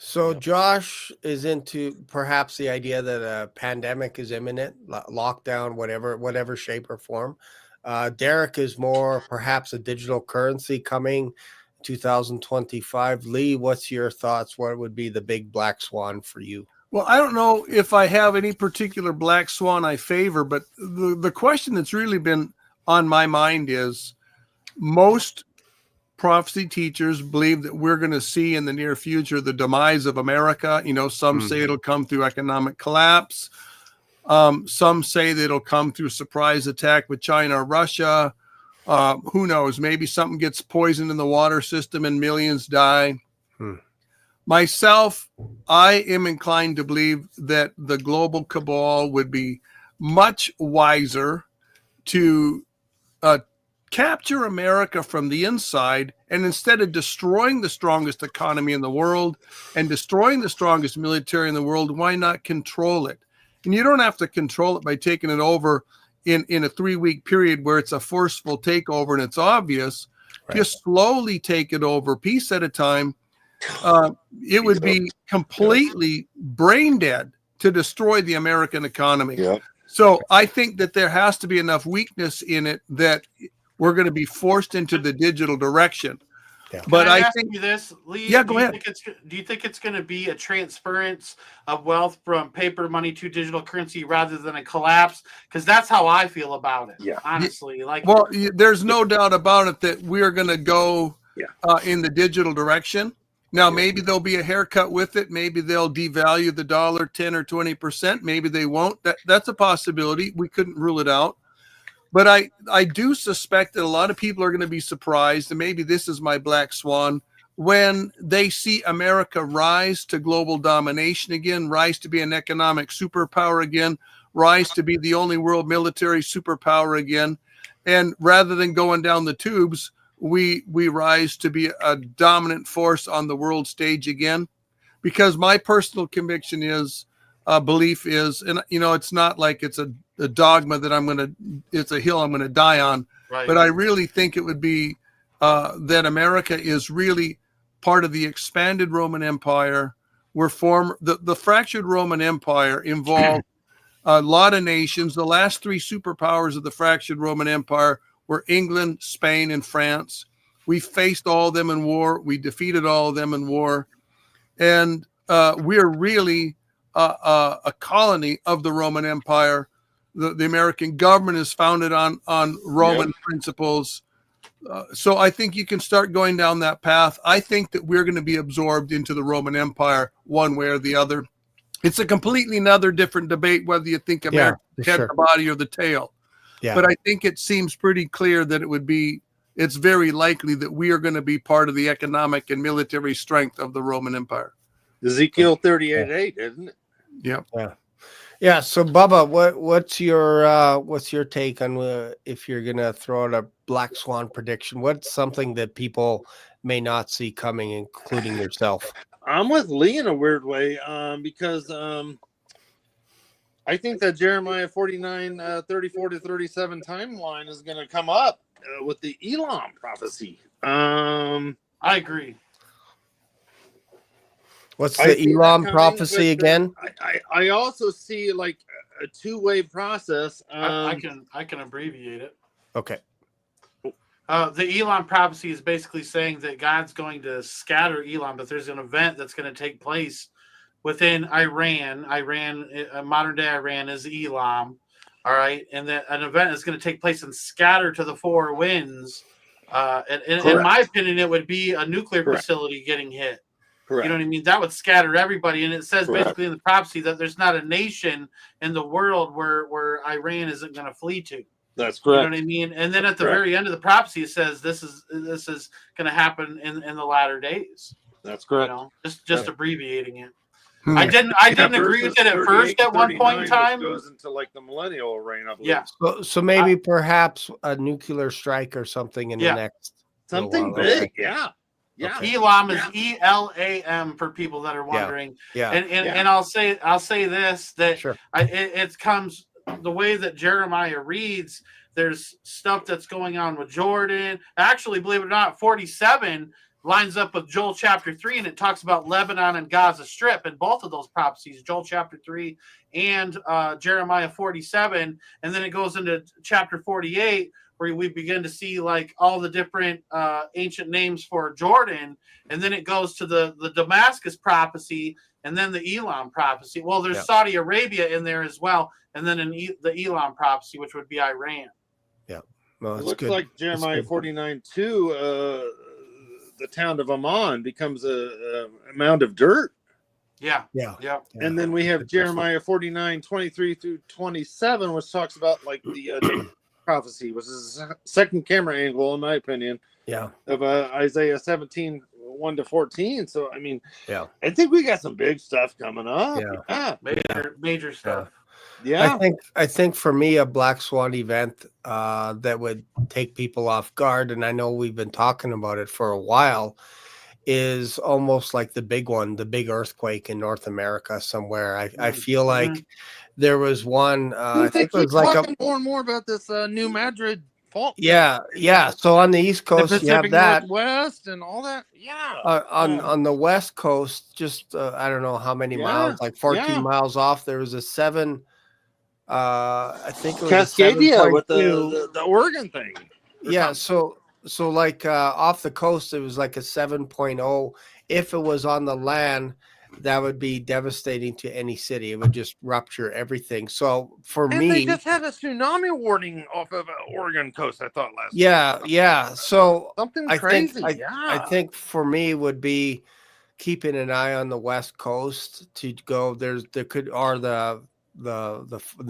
So Josh is into perhaps the idea that a pandemic is imminent, lockdown, whatever shape or form. Derek is more perhaps a digital currency coming 2025. Lee, what's your thoughts? What would be the big black swan for you? Well, I don't know if I have any particular black swan I favor, but the question that's really been on my mind is most prophecy teachers believe that we're going to see in the near future the demise of America. Some say it'll come through economic collapse. Some say that it'll come through surprise attack with China or Russia. Who knows? Maybe something gets poisoned in the water system and millions die. Myself, I am inclined to believe that the global cabal would be much wiser to capture America from the inside, and instead of destroying the strongest economy in the world and destroying the strongest military in the world, why not control it? And you don't have to control it by taking it over in a 3-week period where it's a forceful takeover and it's obvious. Just slowly take it over, piece at a time. It would be completely brain dead to destroy the American economy. So I think that there has to be enough weakness in it that we're going to be forced into the digital direction. But I think you this, Lee. Go ahead. Do you think it's going to be a transference of wealth from paper money to digital currency rather than a collapse? Because that's how I feel about it. Honestly, there's no doubt about it that we're going to go in the digital direction. Now, maybe there'll be a haircut with it. Maybe they'll devalue the dollar 10 or 20%. Maybe they won't. That's a possibility. We couldn't rule it out. But I do suspect that a lot of people are going to be surprised, and maybe this is my black swan, when they see America rise to global domination again, rise to be an economic superpower again, rise to be the only world military superpower again. And rather than going down the tubes, we rise to be a dominant force on the world stage again. Because my personal conviction is, belief is, and it's not like it's a dogma that it's a hill I'm going to die on. Right. But I really think it would be that America is really part of the expanded Roman Empire. The fractured Roman Empire involved a lot of nations. The last three superpowers of the fractured Roman Empire were England, Spain, and France. We faced all of them in war. We defeated all of them in war. And we're really a colony of the Roman Empire. The American government is founded on Roman principles. So I think you can start going down that path. I think that we're going to be absorbed into the Roman Empire one way or the other. It's a completely different debate whether you think America head, the body, or the tail. Yeah. But I think it seems pretty clear that it's very likely that we are going to be part of the economic and military strength of the Roman Empire. Ezekiel 38:8, isn't it? Yeah. Yeah. Yeah. So Bubba, what's your take on if you're gonna throw out a black swan prediction? What's something that people may not see coming, including yourself? I'm with Lee in a weird way, because I think that Jeremiah 49, 34 to 37 timeline is going to come up with the Elam prophecy. I agree. What's the Elam prophecy again? I also see like a two-way process. I can abbreviate it. Okay. The Elam prophecy is basically saying that God's going to scatter Elam, but there's an event that's going to take place within Iran. Modern day Iran is Elam. All right. And that an event is going to take place and scatter to the four winds. And in my opinion, it would be a nuclear facility getting hit. Correct. You know what I mean? That would scatter everybody. And it says basically in the prophecy that there's not a nation in the world where Iran isn't going to flee to. That's correct. You know what I mean? And then at the very end of the prophecy, it says this is going to happen in the latter days. That's correct. Just abbreviating it. I didn't agree with it at first at one point in time. Goes into like the millennial reign, I believe. Yeah. So maybe perhaps a nuclear strike or something in the next something big. Yeah. Yeah. Okay. Elam is ELAM for people that are wondering. Yeah. And I'll say this that it comes the way that Jeremiah reads. There's stuff that's going on with Jordan. Actually, believe it or not, 47 lines up with Joel chapter 3, and it talks about Lebanon and Gaza Strip. And both of those prophecies, Joel chapter 3 and Jeremiah 47, and then it goes into chapter 48, where we begin to see like all the different ancient names for Jordan, and then it goes to the Damascus prophecy, and then the Elam prophecy. Well, there's Saudi Arabia in there as well, and then the Elam prophecy, which would be Iran. Yeah, well, it looks like Jeremiah 49:2. The town of Ammon becomes a mound of dirt. Yeah. And then we have Jeremiah 49:23 through 27, which talks about like the prophecy, which is a second camera angle, in my opinion. Yeah. Of Isaiah 17:1 to 14. So I mean, I think we got some big stuff coming up. Major stuff. Yeah. I think for me, a black swan event that would take people off guard, and I know we've been talking about it for a while, is almost like the big one, the big earthquake in North America somewhere. I feel like there was one. I think it was like more and more about this New Madrid fault. Yeah. So on the East Coast, you have that Northwest and all that. Yeah. On the West Coast, just I don't know how many miles, like 14 miles off. There was a 7. I think it was Cascadia with the Oregon thing. Yeah, so like off the coast, it was like a 7.0. If it was on the land, that would be devastating to any city. It would just rupture everything. So for me, they just had a tsunami warning off of Oregon coast, I thought last. Yeah. So something crazy. I think for me would be keeping an eye on the West Coast to go. The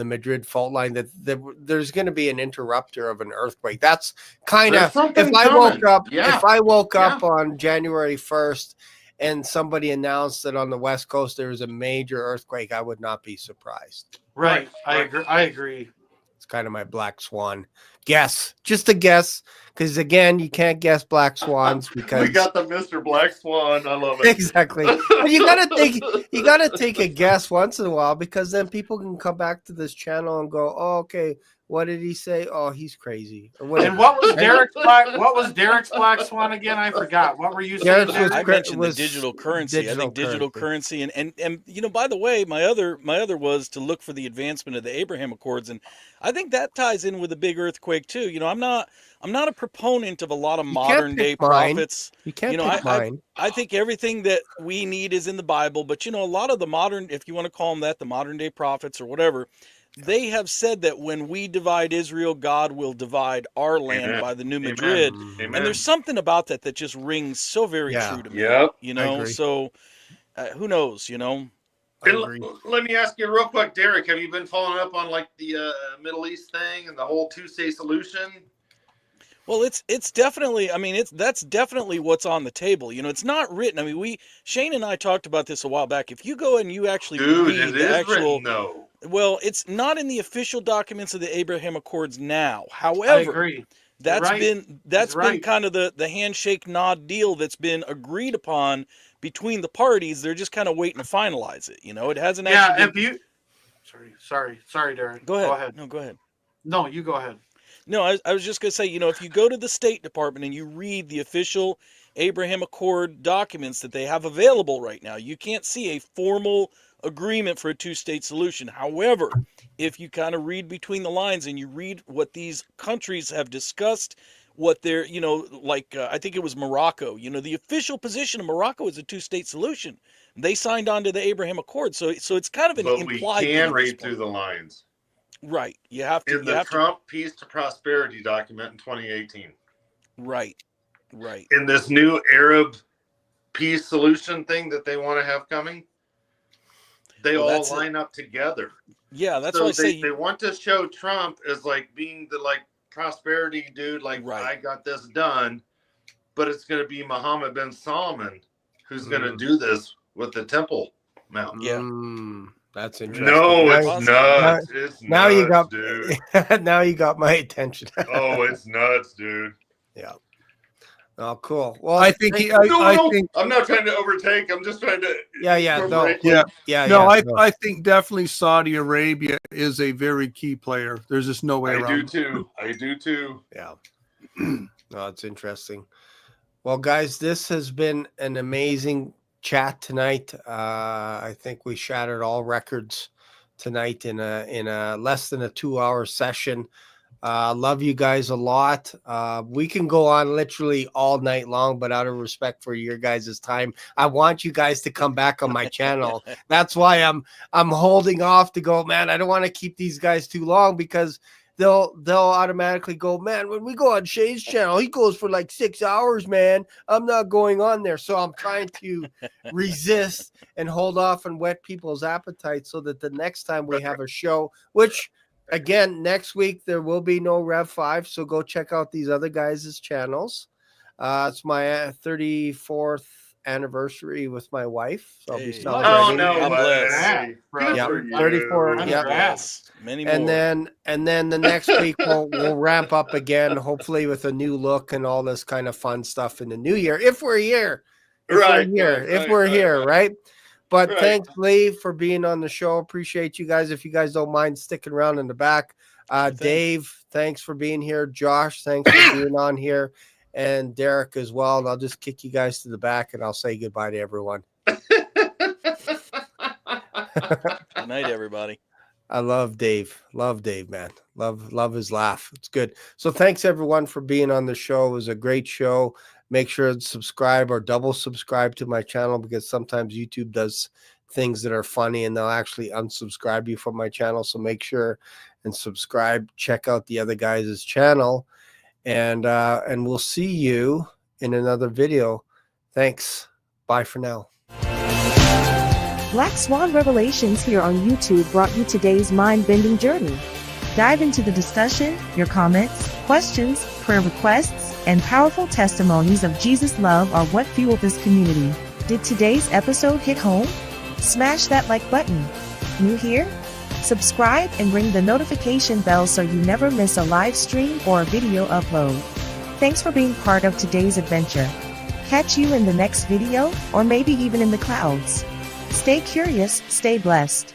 Madrid fault line, that there's going to be an interrupter of an earthquake. That's kind of if I woke up on January 1st and somebody announced that on the West Coast there was a major earthquake, I would not be surprised. Right. I agree. It's kind of my black swan guess, just a guess, because again, you can't guess black swans because We got the Mr. Black Swan. I love it. exactly. But you gotta take a guess once in a while, because then people can come back to this channel and go, oh, okay, what did he say? Oh, he's crazy. Or whatever. And what was Derek's black swan again? I forgot. What were you saying? Derek's was I mentioned the was digital currency. I think digital currency. currency, and you know, by the way, my other was to look for the advancement of the Abraham Accords, and I think that ties in with a big earthquake too. You know, I'm not a proponent of a lot of modern day prophets. You can't You know, pick mine. I think everything that we need is in the Bible, but you know, a lot of the modern, if you want to call them that, the modern day prophets or whatever, they have said that when we divide Israel, God will divide our land Amen. by the New Madrid. Amen. And there's something about that that just rings so very true to me. Yep. You I know, agree. so who knows, you know? I And agree. let me ask you real quick, Derek, have you been following up on like the Middle East thing and the whole two-state solution? Well, it's definitely, I mean, that's definitely what's on the table. You know, it's not written. I mean, Shane and I talked about this a while back. If you go and you actually Dude, read it the is actual, written, though. well, it's not in the official documents of the Abraham Accords now. I However, agree. that's right. been right. kind of the handshake nod deal that's been agreed upon between the parties. They're just kind of waiting to finalize it. You know, it hasn't Yeah, actually if you sorry, Derek. Go ahead. Go ahead. No, go ahead. No, you go ahead. No, I was just going to say, you know, if you go to the State Department and you read the official Abraham Accord documents that they have available right now, you can't see a formal agreement for a two-state solution. However, if you kind of read between the lines and you read what these countries have discussed, what they're, you know, like I think it was Morocco, you know, the official position of Morocco is a two-state solution. They signed on to the Abraham Accord. So it's kind of an But implied we thing can at this read point. through the lines. Right. You have to. In the Trump Peace to Prosperity document in 2018. Right. Right. In this new Arab peace solution thing that they want to have coming, they all line up together. Yeah, that's so why I say they want to show Trump as like being the like prosperity dude, like I got this done, but it's going to be Mohammed bin Salman who's going to do this with the Temple Mount. Yeah. That's interesting. No, it's nuts. It's now nuts, you got, dude. now you got my attention. Oh, it's nuts, dude. Yeah. Oh, cool. Well, I think I think I'm not trying to overtake. I'm just trying to. I think definitely Saudi Arabia is a very key player. There's just no way around. I do too. Yeah. No, it's interesting. Well, guys, this has been an amazing chat tonight. I think we shattered all records tonight in a less than a 2-hour session. Love you guys a lot. We can go on literally all night long, but out of respect for your guys' time, I want you guys to come back on my channel. That's why I'm holding off to go, man. I don't want to keep these guys too long, because they'll automatically go, man, when we go on Shane's channel, he goes for like 6 hours, man. I'm not going on there. So I'm trying to resist and hold off and whet people's appetite, so that the next time we have a show, which again, next week there will be no Rev 5, so go check out these other guys' channels. It's my 34th anniversary with my wife, so I'll be celebrating. Oh no, I'm blessed. Yeah, 34. Yeah, many more. and then the next week we'll ramp up again, hopefully with a new look and all this kind of fun stuff in the new year, if we're here. If we're here, right? But thanks, Lee, for being on the show. Appreciate you guys. If you guys don't mind sticking around in the back. Dave, thanks for being here. Josh, thanks for being on here. And Derek as well. And I'll just kick you guys to the back and I'll say goodbye to everyone. Good night, everybody. I love Dave. Love Dave, man. Love his laugh. It's good. So thanks, everyone, for being on the show. It was a great show. Make sure to subscribe or double subscribe to my channel, because sometimes YouTube does things that are funny and they'll actually unsubscribe you from my channel. So make sure and subscribe. Check out the other guys' channel, and we'll see you in another video. Thanks. Bye for now. Black Swan Revelations here on YouTube brought you today's mind-bending journey. Dive into the discussion, your comments, questions, prayer requests, and powerful testimonies of Jesus' love are what fuel this community. Did today's episode hit home? Smash that like button. New here? Subscribe and ring the notification bell so you never miss a live stream or a video upload. Thanks for being part of today's adventure. Catch you in the next video, or maybe even in the clouds. Stay curious, stay blessed.